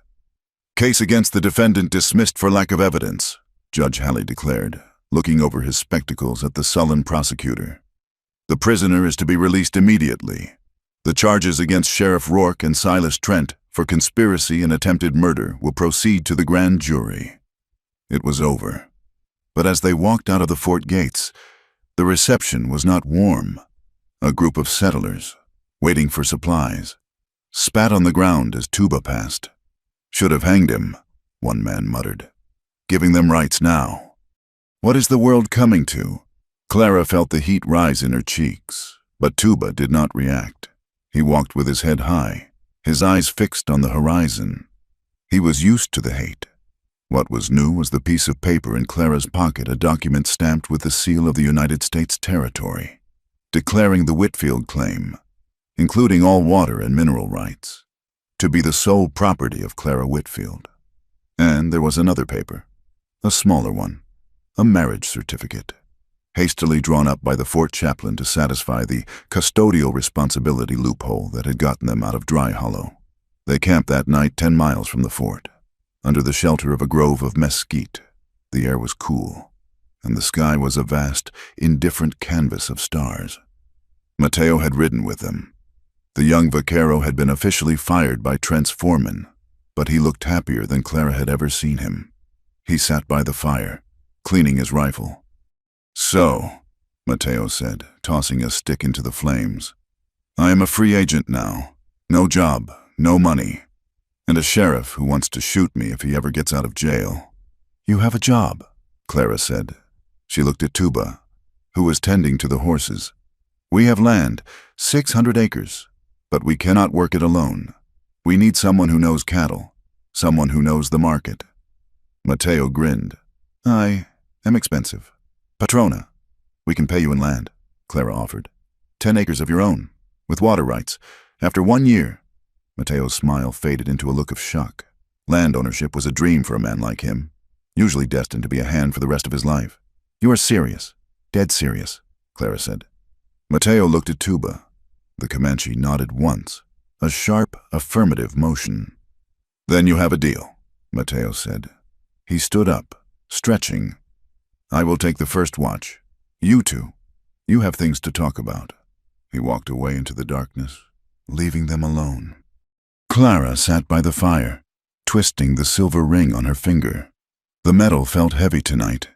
"Case against the defendant dismissed for lack of evidence," Judge Halley declared, looking over his spectacles at the sullen prosecutor. "The prisoner is to be released immediately. The charges against Sheriff Rourke and Silas Trent for conspiracy and attempted murder will proceed to the grand jury." It was over. But as they walked out of the fort gates, the reception was not warm. A group of settlers, waiting for supplies, spat on the ground as Tuba passed. "Should have hanged him," one man muttered. "Giving them rights now. What is the world coming to?" Clara felt the heat rise in her cheeks, but Tuba did not react. He walked with his head high, his eyes fixed on the horizon. He was used to the hate. What was new was the piece of paper in Clara's pocket, a document stamped with the seal of the United States territory, declaring the Whitfield claim, including all water and mineral rights, to be the sole property of Clara Whitfield. And there was another paper, a smaller one, a marriage certificate, hastily drawn up by the fort chaplain to satisfy the custodial responsibility loophole that had gotten them out of Dry Hollow. They camped that night 10 miles from the fort, under the shelter of a grove of mesquite. The air was cool, and the sky was a vast, indifferent canvas of stars. Mateo had ridden with them. The young vaquero had been officially fired by Trent's foreman, but he looked happier than Clara had ever seen him. He sat by the fire, cleaning his rifle. "So," Mateo said, tossing a stick into the flames, "I am a free agent now. No job, no money, and a sheriff who wants to shoot me if he ever gets out of jail." "You have a job," Clara said. She looked at Tuba, who was tending to the horses. "We have land, 600 acres, but we cannot work it alone. We need someone who knows cattle, someone who knows the market." Mateo grinned. "I am expensive." Patrona, we can pay you in land, Clara offered. 10 acres of your own, with water rights. After 1 year, Mateo's smile faded into a look of shock. Land ownership was a dream for a man like him, usually destined to be a hand for the rest of his life. You are serious, dead serious, Clara said. Mateo looked at Tuba. The Comanche nodded once, a sharp, affirmative motion. Then you have a deal, Mateo said. He stood up, stretching. I will take the first watch. You two, you have things to talk about. He walked away into the darkness, leaving them alone. Clara sat by the fire, twisting the silver ring on her finger. The metal felt heavy tonight.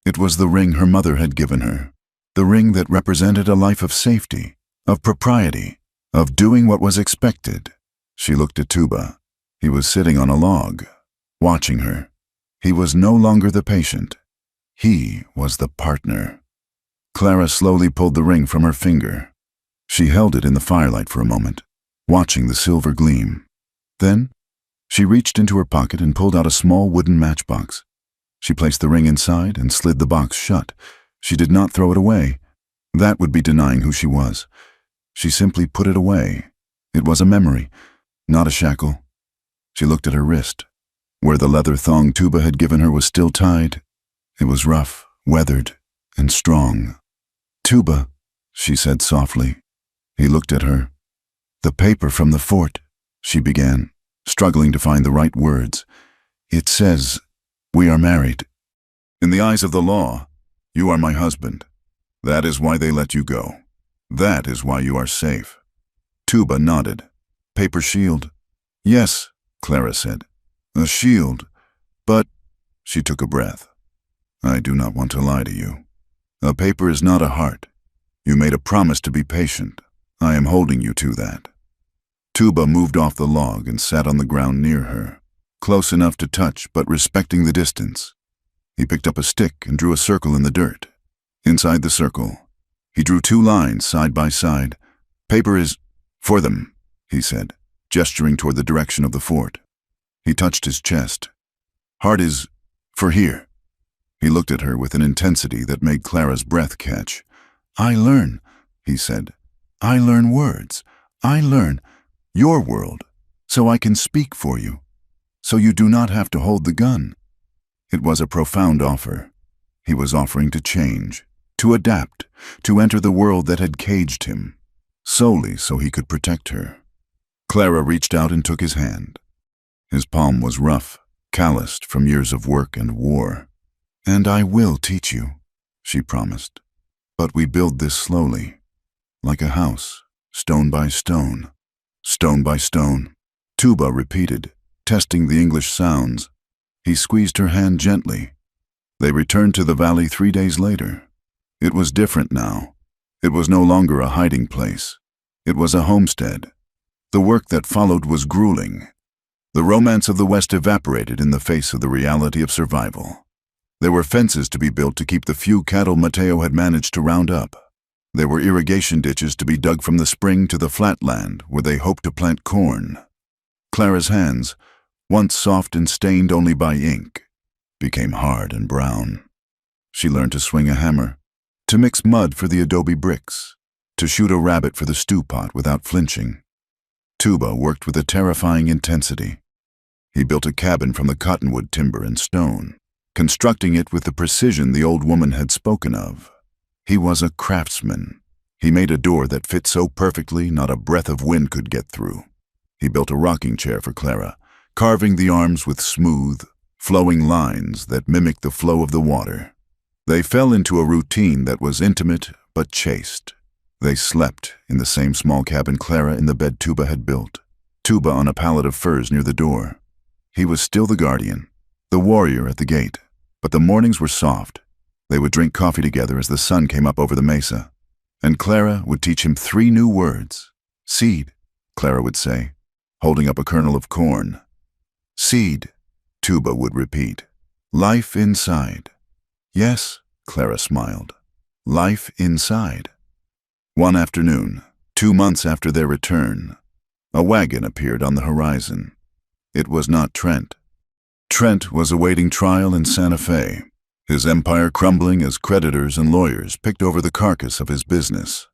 It was the ring her mother had given her, the ring that represented a life of safety, of propriety, of doing what was expected. She looked at Tuba. He was sitting on a log, watching her. He was no longer the patient. He was the partner. Clara slowly pulled the ring from her finger. She held it in the firelight for a moment, watching the silver gleam. Then, she reached into her pocket and pulled out a small wooden matchbox. She placed the ring inside and slid the box shut. She did not throw it away. That would be denying who she was. She simply put it away. It was a memory, not a shackle. She looked at her wrist. Where the leather thong Tuba had given her was still tied. It was rough, weathered, and strong. Tuba, she said softly. He looked at her. The paper from the fort, she began, struggling to find the right words. It says, we are married. In the eyes of the law, you are my husband. That is why they let you go. That is why you are safe. Tuba nodded. Paper shield. Yes, Clara said. A shield. But, she took a breath. I do not want to lie to you. A paper is not a heart. You made a promise to be patient. I am holding you to that. Tuba moved off the log and sat on the ground near her, close enough to touch but respecting the distance. He picked up a stick and drew a circle in the dirt. Inside the circle, he drew 2 lines side by side. Paper is for them, he said, gesturing toward the direction of the fort. He touched his chest. Heart is for here. He looked at her with an intensity that made Clara's breath catch. I learn, he said. I learn words. I learn your world, so I can speak for you, so you do not have to hold the gun. It was a profound offer. He was offering to change, to adapt, to enter the world that had caged him, solely so he could protect her. Clara reached out and took his hand. His palm was rough, calloused from years of work and war. And I will teach you, she promised. But we build this slowly, like a house, stone by stone. Stone by stone. Tuba repeated, testing the English sounds. He squeezed her hand gently. They returned to the valley 3 days later. It was different now. It was no longer a hiding place. It was a homestead. The work that followed was grueling. The romance of the West evaporated in the face of the reality of survival. There were fences to be built to keep the few cattle Mateo had managed to round up. There were irrigation ditches to be dug from the spring to the flatland where they hoped to plant corn. Clara's hands, once soft and stained only by ink, became hard and brown. She learned to swing a hammer, to mix mud for the adobe bricks, to shoot a rabbit for the stew pot without flinching. Tuba worked with a terrifying intensity. He built a cabin from the cottonwood timber and stone, constructing it with the precision the old woman had spoken of. He was a craftsman. He made a door that fit so perfectly not a breath of wind could get through. He built a rocking chair for Clara, carving the arms with smooth, flowing lines that mimicked the flow of the water. They fell into a routine that was intimate but chaste. They slept in the same small cabin Clara in the bed Tuba had built, Tuba on a pallet of furs near the door. He was still the guardian, the warrior at the gate, but the mornings were soft. They would drink coffee together as the sun came up over the mesa, and Clara would teach him 3 new words. Seed, Clara would say, holding up a kernel of corn. Seed, Tuba would repeat. Life inside. Yes, Clara smiled. Life inside. One afternoon, 2 months after their return, a wagon appeared on the horizon. It was not Trent. Trent was awaiting trial in Santa Fe. his empire crumbling as creditors and lawyers picked over the carcass of his business.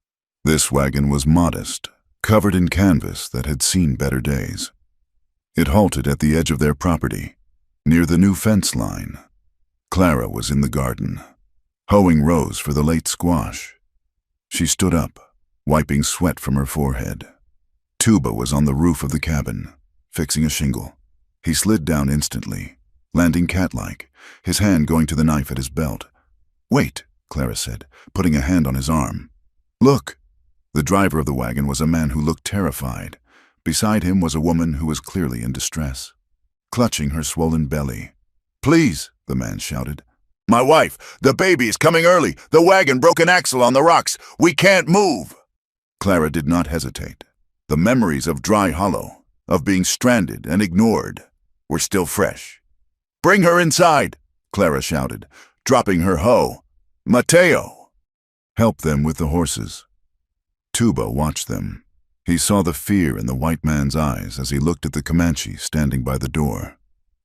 This wagon was modest, covered in canvas that had seen better days. It halted at the edge of their property, near the new fence line. Clara was in the garden, hoeing rows for the late squash. She stood up, wiping sweat from her forehead. Tuba was on the roof of the cabin, fixing a shingle. He slid down instantly, landing cat-like, his hand going to the knife at his belt. "Wait," Clara said, putting a hand on his arm. "Look." The driver of the wagon was a man who looked terrified. Beside him was a woman who was clearly in distress, clutching her swollen belly. "Please," the man shouted. "My wife, the baby is coming early. The wagon broke an axle on the rocks. We can't move." Clara did not hesitate. The memories of Dry Hollow, of being stranded and ignored, were still fresh. "Bring her inside," Clara shouted, dropping her hoe. "Mateo!" "Help them with the horses." Tuba watched them. He saw the fear in the white man's eyes as he looked at the Comanche standing by the door.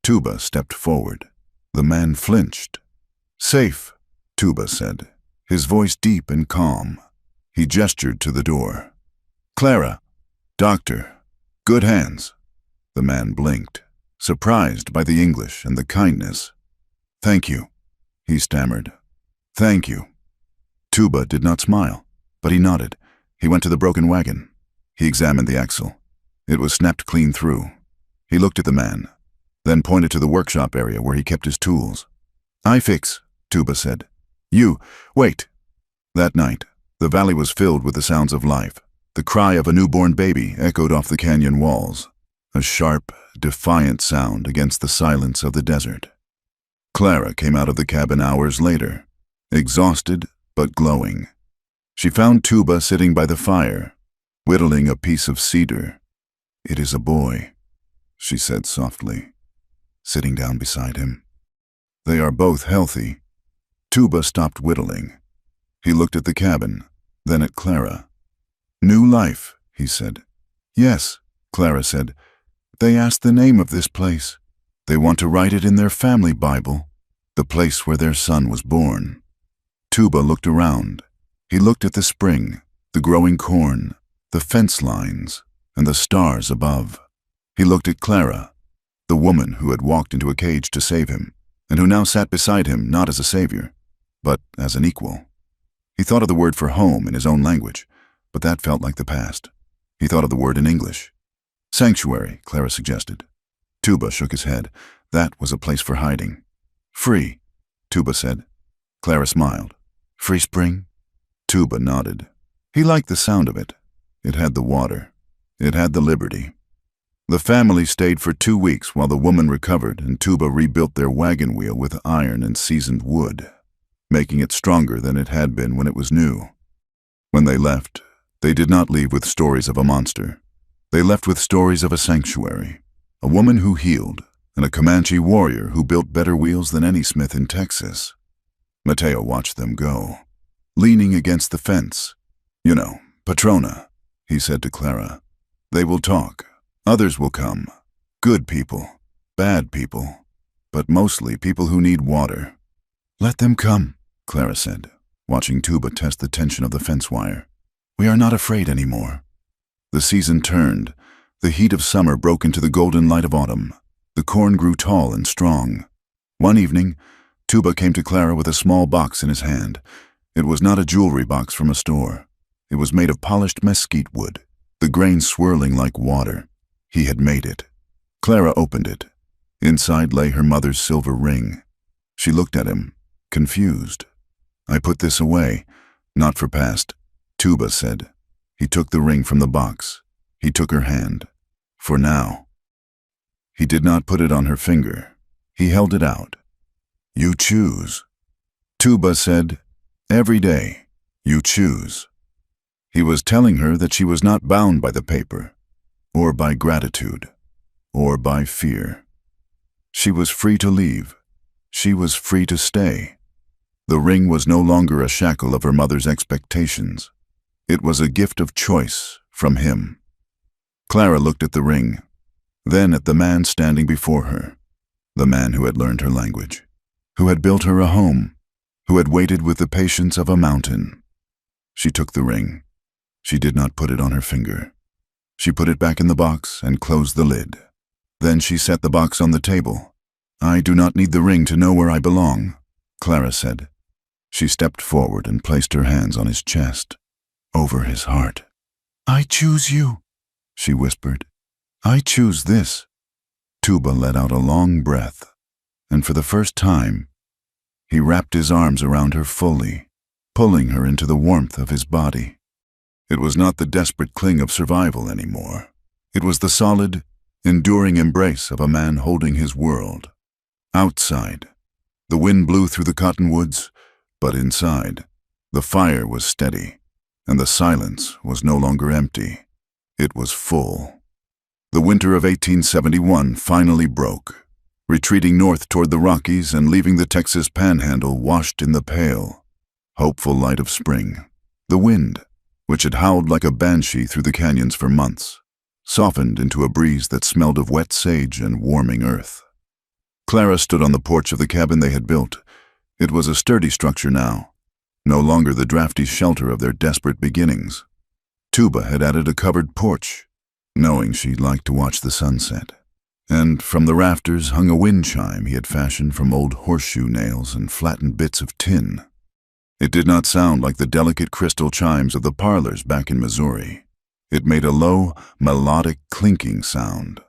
Tuba stepped forward. The man flinched. "Safe," Tuba said, his voice deep and calm. He gestured to the door. "Clara, doctor, good hands." The man blinked, surprised by the English and the kindness. "Thank you," he stammered. "Thank you." Tuba did not smile, but he nodded. He went to the broken wagon. He examined the axle. It was snapped clean through. He looked at the man, then pointed to the workshop area where he kept his tools. "I fix," Tuba said. "You, wait." That night, the valley was filled with the sounds of life. The cry of a newborn baby echoed off the canyon walls, a sharp, defiant sound against the silence of the desert. Clara came out of the cabin hours later, exhausted but glowing. She found Tuba sitting by the fire, whittling a piece of cedar. "It is a boy," she said softly, sitting down beside him. "They are both healthy." Tuba stopped whittling. He looked at the cabin, then at Clara. "New life," he said. "Yes," Clara said. "They asked the name of this place. They want to write it in their family Bible, the place where their son was born." Tuba looked around. He looked at the spring, the growing corn, the fence lines, and the stars above. He looked at Clara, the woman who had walked into a cage to save him, and who now sat beside him not as a savior, but as an equal. He thought of the word for home in his own language, but that felt like the past. He thought of the word in English. "Sanctuary," Clara suggested. Tuba shook his head. That was a place for hiding. "Free," Tuba said. Clara smiled. "Free spring?" Tuba nodded. He liked the sound of it. It had the water. It had the liberty. The family stayed for 2 weeks while the woman recovered and Tuba rebuilt their wagon wheel with iron and seasoned wood, making it stronger than it had been when it was new. When they left, they did not leave with stories of a monster. They left with stories of a sanctuary, a woman who healed, and a Comanche warrior who built better wheels than any smith in Texas. Mateo watched them go, leaning against the fence. "You know, Patrona," he said to Clara. "They will talk. Others will come. Good people, bad people, but mostly people who need water." "Let them come," Clara said, watching Tuba test the tension of the fence wire. "We are not afraid anymore." The season turned. The heat of summer broke into the golden light of autumn. The corn grew tall and strong. One evening, Tuba came to Clara with a small box in his hand. It was not a jewelry box from a store. It was made of polished mesquite wood, the grain swirling like water. He had made it. Clara opened it. Inside lay her mother's silver ring. She looked at him, confused. "I put this away, not for past," Tuba said. He took the ring from the box. He took her hand. "For now." He did not put it on her finger. He held it out. "You choose." Tuba said, "Every day, you choose." He was telling her that she was not bound by the paper, or by gratitude, or by fear. She was free to leave. She was free to stay. The ring was no longer a shackle of her mother's expectations. It was a gift of choice from him. Clara looked at the ring, then at the man standing before her, the man who had learned her language. who had built her a home, who had waited with the patience of a mountain. She took the ring. She did not put it on her finger. She put it back in the box and closed the lid. Then she set the box on the table. "I do not need the ring to know where I belong," Clara said. She stepped forward and placed her hands on his chest, over his heart. "I choose you," she whispered. "I choose this." Tuba let out a long breath, and for the first time, he wrapped his arms around her fully, pulling her into the warmth of his body. It was not the desperate cling of survival anymore. It was the solid, enduring embrace of a man holding his world. Outside, the wind blew through the cottonwoods, but inside, the fire was steady, and the silence was no longer empty. It was full. The winter of 1871 finally broke, retreating north toward the Rockies and leaving the Texas panhandle washed in the pale, hopeful light of spring. The wind, which had howled like a banshee through the canyons for months, softened into a breeze that smelled of wet sage and warming earth. Clara stood on the porch of the cabin they had built. It was a sturdy structure now, no longer the drafty shelter of their desperate beginnings. Tuba had added a covered porch, knowing she liked to watch the sunset. And from the rafters hung a wind chime he had fashioned from old horseshoe nails and flattened bits of tin. It did not sound like the delicate crystal chimes of the parlors back in Missouri. It made a low, melodic, clinking sound,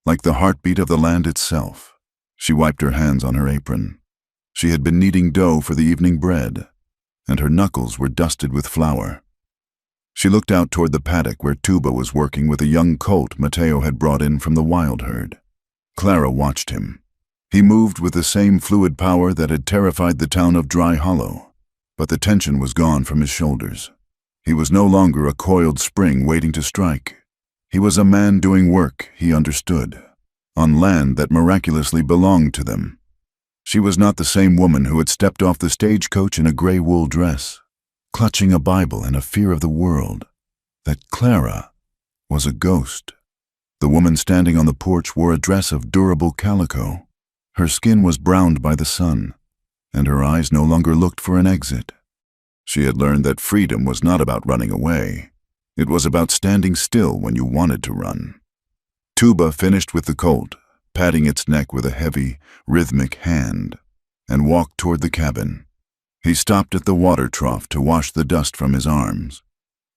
like the heartbeat of the land itself. She wiped her hands on her apron. She had been kneading dough for the evening bread, and her knuckles were dusted with flour. She looked out toward the paddock where Tuba was working with a young colt Mateo had brought in from the wild herd. Clara watched him. He moved with the same fluid power that had terrified the town of Dry Hollow, but the tension was gone from his shoulders. He was no longer a coiled spring waiting to strike. He was a man doing work he understood, on land that miraculously belonged to them. She was not the same woman who had stepped off the stagecoach in a gray wool dress, clutching a Bible and a fear of the world. That Clara was a ghost. The woman standing on the porch wore a dress of durable calico. Her skin was browned by the sun, and her eyes no longer looked for an exit. She had learned that freedom was not about running away. It was about standing still when you wanted to run. Tuba finished with the colt, patting its neck with a heavy, rhythmic hand, and walked toward the cabin. He stopped at the water trough to wash the dust from his arms.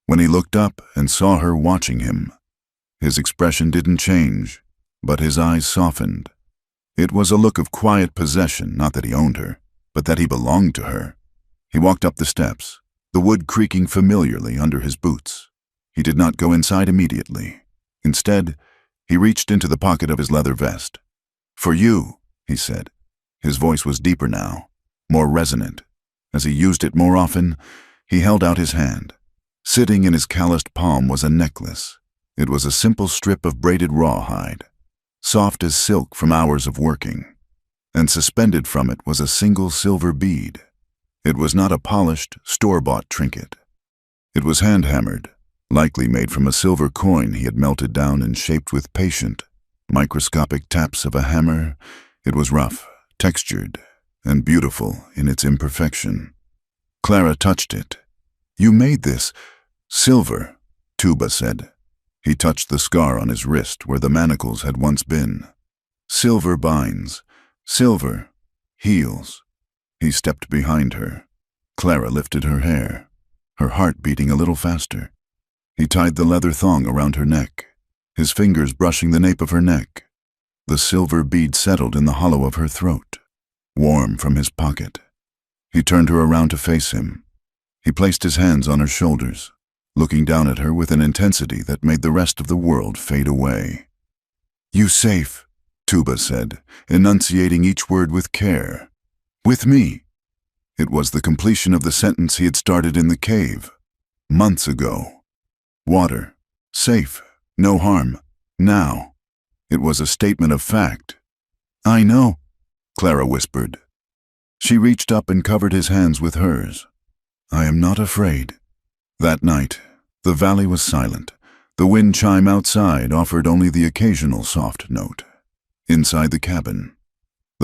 When he looked up and saw her watching him, his expression didn't change, but his eyes softened. It was a look of quiet possession, not that he owned her, but that he belonged to her. He walked up the steps, the wood creaking familiarly under his boots. He did not go inside immediately. Instead, he reached into the pocket of his leather vest. "For you," he said. His voice was deeper now, more resonant. As he used it more often, he held out his hand. Sitting in his calloused palm was a necklace. It was a simple strip of braided rawhide, soft as silk from hours of working, and suspended from it was a single silver bead. It was not a polished, store-bought trinket. It was hand-hammered, likely made from a silver coin he had melted down and shaped with patient, microscopic taps of a hammer. It was rough, textured, and beautiful in its imperfection. Clara touched it. "You made this." "Silver," Tuba said. He touched the scar on his wrist where the manacles had once been. "Silver binds. Silver heals." He stepped behind her. Clara lifted her hair, her heart beating a little faster. He tied the leather thong around her neck, his fingers brushing the nape of her neck. The silver bead settled in the hollow of her throat, warm from his pocket. He turned her around to face him. He placed his hands on her shoulders, looking down at her with an intensity that made the rest of the world fade away. "You safe," Tuba said, enunciating each word with care. "With me." It was the completion of the sentence he had started in the cave, months ago. Water, safe, no harm, now. It was a statement of fact. "I know," Clara whispered. She reached up and covered his hands with hers. "I am not afraid." That night, the valley was silent. The wind chime outside offered only the occasional soft note. Inside the cabin,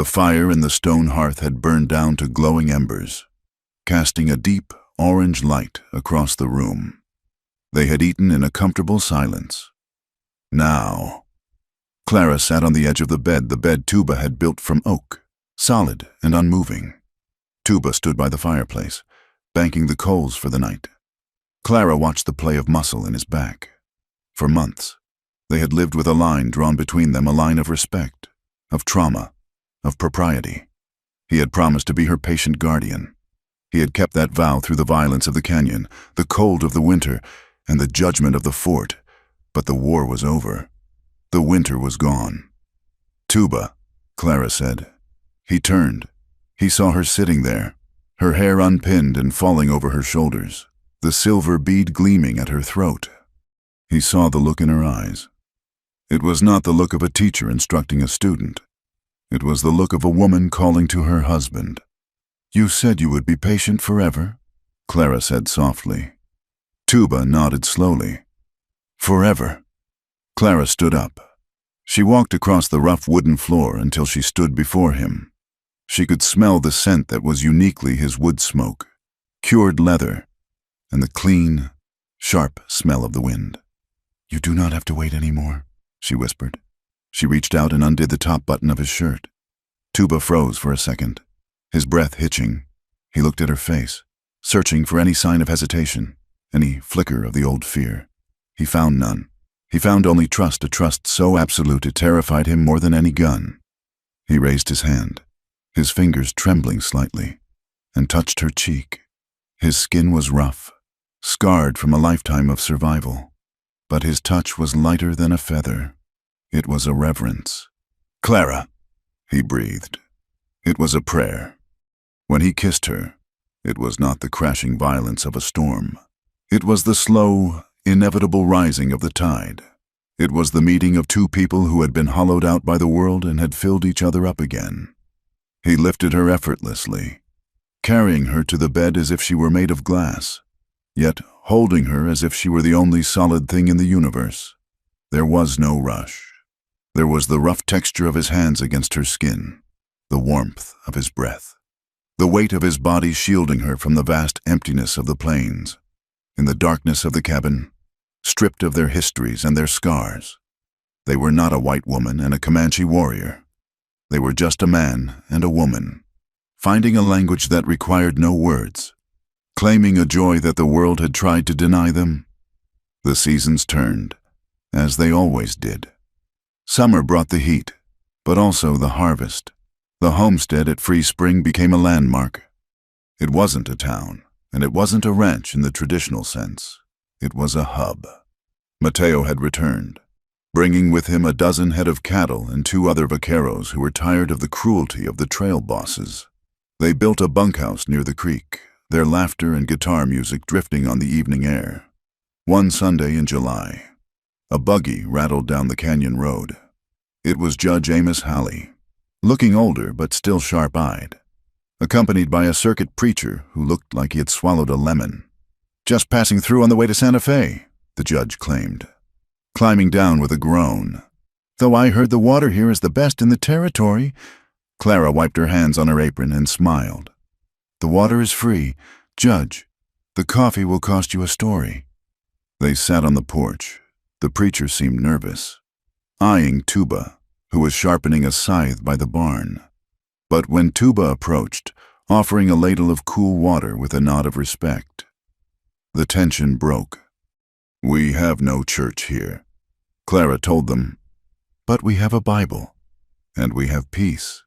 The fire in the stone hearth had burned down to glowing embers, casting a deep orange light across the room. They had eaten in a comfortable silence. Now, Clara sat on the edge of the bed Tuba had built from oak, solid and unmoving. Tuba stood by the fireplace, banking the coals for the night. Clara watched the play of muscle in his back. For months, they had lived with a line drawn between them, a line of respect, of trauma, of propriety. He had promised to be her patient guardian. He had kept that vow through the violence of the canyon, the cold of the winter, and the judgment of the fort. But the war was over. The winter was gone. "Tuba," Clara said. He turned. He saw her sitting there, her hair unpinned and falling over her shoulders, the silver bead gleaming at her throat. He saw the look in her eyes. It was not the look of a teacher instructing a student. It was the look of a woman calling to her husband. "You said you would be patient forever," Clara said softly. Tuba nodded slowly. "Forever." Clara stood up. She walked across the rough wooden floor until she stood before him. She could smell the scent that was uniquely his wood smoke, cured leather, and the clean, sharp smell of the wind. "You do not have to wait any more," she whispered. She reached out and undid the top button of his shirt. Tuba froze for a second, his breath hitching. He looked at her face, searching for any sign of hesitation, any flicker of the old fear. He found none. He found only trust, a trust so absolute it terrified him more than any gun. He raised his hand, his fingers trembling slightly, and touched her cheek. His skin was rough, scarred from a lifetime of survival, but his touch was lighter than a feather. It was a reverence. "Clara," he breathed. It was a prayer. When he kissed her, it was not the crashing violence of a storm. It was the slow, inevitable rising of the tide. It was the meeting of two people who had been hollowed out by the world and had filled each other up again. He lifted her effortlessly, carrying her to the bed as if she were made of glass, yet holding her as if she were the only solid thing in the universe. There was no rush. There was the rough texture of his hands against her skin, the warmth of his breath, the weight of his body shielding her from the vast emptiness of the plains. In the darkness of the cabin, stripped of their histories and their scars, they were not a white woman and a Comanche warrior. They were just a man and a woman, finding a language that required no words, claiming a joy that the world had tried to deny them. The seasons turned, as they always did. Summer brought the heat, but also the harvest. The homestead at Free Spring became a landmark. It wasn't a town, and it wasn't a ranch in the traditional sense. It was a hub. Mateo had returned, bringing with him a dozen head of cattle and 2 other vaqueros who were tired of the cruelty of the trail bosses. They built a bunkhouse near the creek, their laughter and guitar music drifting on the evening air. One Sunday in July, a buggy rattled down the canyon road. It was Judge Amos Halley, looking older but still sharp-eyed, accompanied by a circuit preacher who looked like he had swallowed a lemon. "Just passing through on the way to Santa Fe," the judge claimed, climbing down with a groan. "Though I heard the water here is the best in the territory." Clara wiped her hands on her apron and smiled. "The water is free, Judge. The coffee will cost you a story." They sat on the porch. The preacher seemed nervous, eyeing Tuba, who was sharpening a scythe by the barn. But when Tuba approached, offering a ladle of cool water with a nod of respect, the tension broke. "We have no church here," Clara told them, "but we have a Bible, and we have peace."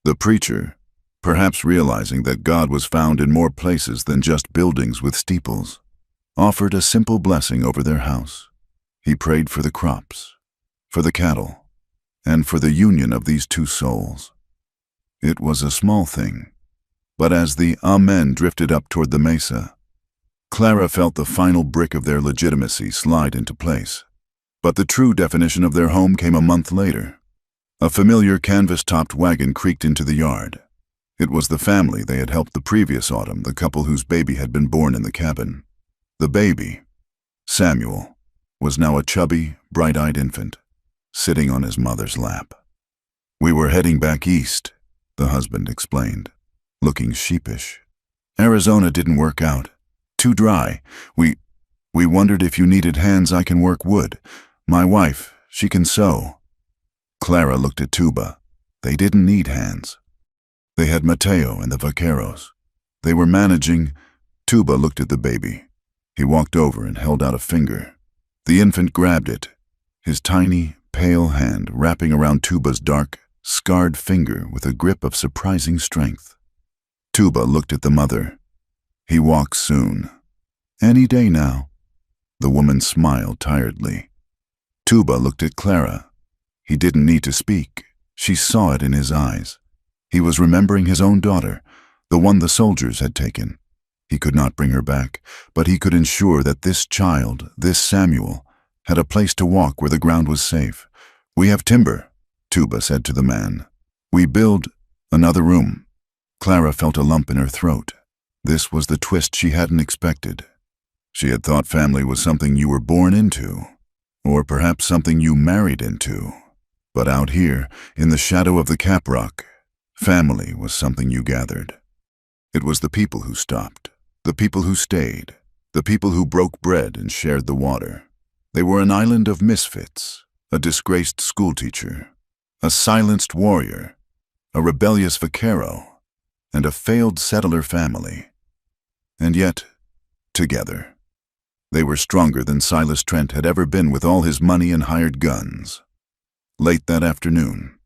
The preacher, perhaps realizing that God was found in more places than just buildings with steeples, offered a simple blessing over their house. He prayed for the crops, for the cattle, and for the union of these 2 souls. It was a small thing, but as the Amen drifted up toward the mesa, Clara felt the final brick of their legitimacy slide into place. But the true definition of their home came a month later. A familiar canvas-topped wagon creaked into the yard. It was the family they had helped the previous autumn, the couple whose baby had been born in the cabin. The baby, Samuel, was now a chubby, bright-eyed infant, sitting on his mother's lap. "We were heading back east," the husband explained, looking sheepish. Arizona didn't work out. Too dry. We wondered if you needed hands. I can work wood. My wife, she can sew. Clara looked at Tuba. They didn't need hands. They had Mateo and the vaqueros. They were managing. Tuba looked at the baby. He walked over and held out a finger. The infant grabbed it, his tiny, pale hand wrapping around Tuba's dark, scarred finger with a grip of surprising strength. Tuba looked at the mother. He walks soon. Any day now. The woman smiled tiredly. Tuba looked at Clara. He didn't need to speak. She saw it in his eyes. He was remembering his own daughter, the one the soldiers had taken. He could not bring her back, but he could ensure that this child, this Samuel, had a place to walk where the ground was safe. We have timber, Tuba said to the man. We build another room. Clara felt a lump in her throat. This was the twist she hadn't expected. She had thought family was something you were born into, or perhaps something you married into. But out here, in the shadow of the Cap Rock, family was something you gathered. It was the people who stopped, the people who stayed, the people who broke bread and shared the water. They were an island of misfits, a disgraced schoolteacher, a silenced warrior, a rebellious vaquero, and a failed settler family. And yet, together. They were stronger than Silas Trent had ever been with all his money and hired guns. Late that afternoon,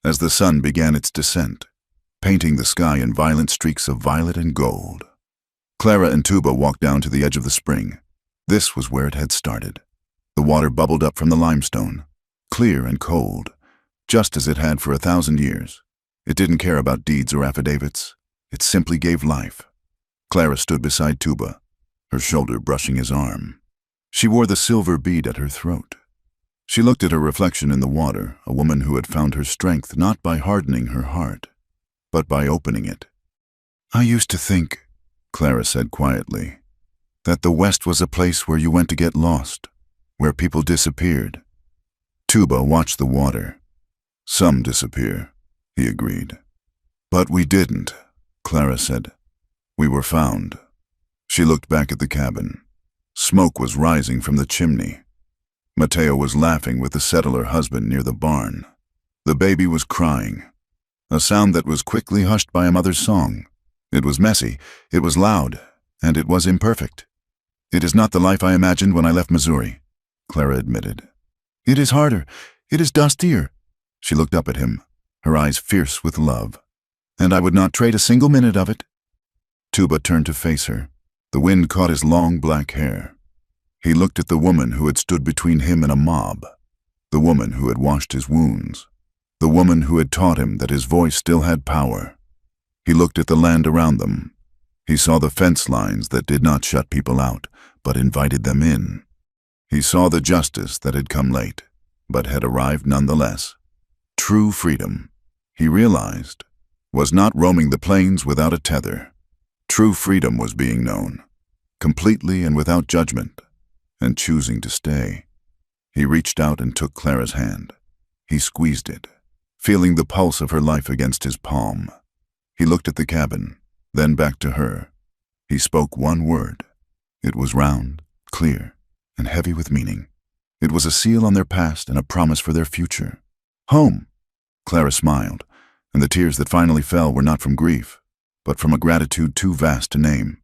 as the sun began its descent, painting the sky in violent streaks of violet and gold, Clara and Tuba walked down to the edge of the spring. This was where it had started. The water bubbled up from the limestone, clear and cold, just as it had for 1,000 years. It didn't care about deeds or affidavits. It simply gave life. Clara stood beside Tuba, her shoulder brushing his arm. She wore the silver bead at her throat. She looked at her reflection in the water, a woman who had found her strength not by hardening her heart, but by opening it. I used to think, Clara said quietly, that the West was a place where you went to get lost, where people disappeared. Tuba watched the water. Some disappear, he agreed. But we didn't, Clara said. We were found. She looked back at the cabin. Smoke was rising from the chimney. Mateo was laughing with the settler husband near the barn. The baby was crying, a sound that was quickly hushed by a mother's song. It was messy, it was loud, and it was imperfect. It is not the life I imagined when I left Missouri, Clara admitted. It is harder, it is dustier. She looked up at him, her eyes fierce with love. And I would not trade a single minute of it. Tuba turned to face her. The wind caught his long black hair. He looked at the woman who had stood between him and a mob, the woman who had washed his wounds, the woman who had taught him that his voice still had power. He looked at the land around them. He saw the fence lines that did not shut people out, but invited them in. He saw the justice that had come late, but had arrived nonetheless. True freedom, he realized, was not roaming the plains without a tether. True freedom was being known, completely and without judgment, and choosing to stay. He reached out and took Clara's hand. He squeezed it, feeling the pulse of her life against his palm. He looked at the cabin, then back to her. He spoke one word. It was round, clear, and heavy with meaning. It was a seal on their past and a promise for their future. Home! Clara smiled, and the tears that finally fell were not from grief, but from a gratitude too vast to name.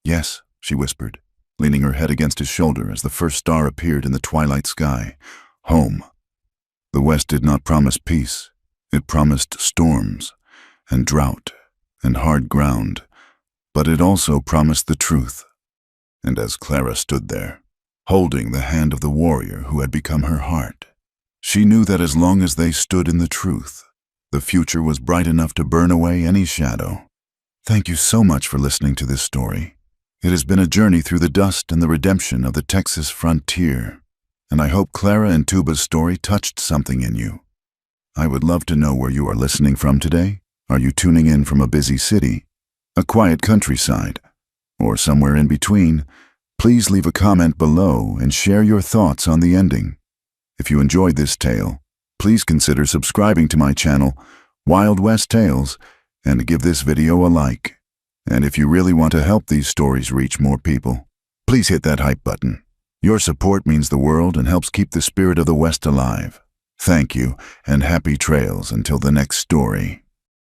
Yes, she whispered, leaning her head against his shoulder as the first star appeared in the twilight sky. Home. The West did not promise peace. It promised storms, and drought, and hard ground, but it also promised the truth. And as Clara stood there, holding the hand of the warrior who had become her heart, she knew that as long as they stood in the truth, the future was bright enough to burn away any shadow. Thank you so much for listening to this story. It has been a journey through the dust and the redemption of the Texas frontier, and I hope Clara and Tuba's story touched something in you. I would love to know where you are listening from today. Are you tuning in from a busy city, a quiet countryside, or somewhere in between? Please leave a comment below and share your thoughts on the ending. If you enjoyed this tale, please consider subscribing to my channel Wild West Tales, and give this video a like. And if you really want to help these stories reach more people, please hit that hype button. Your support means the world and helps keep the spirit of the West alive. Thank you, and happy trails until the next story.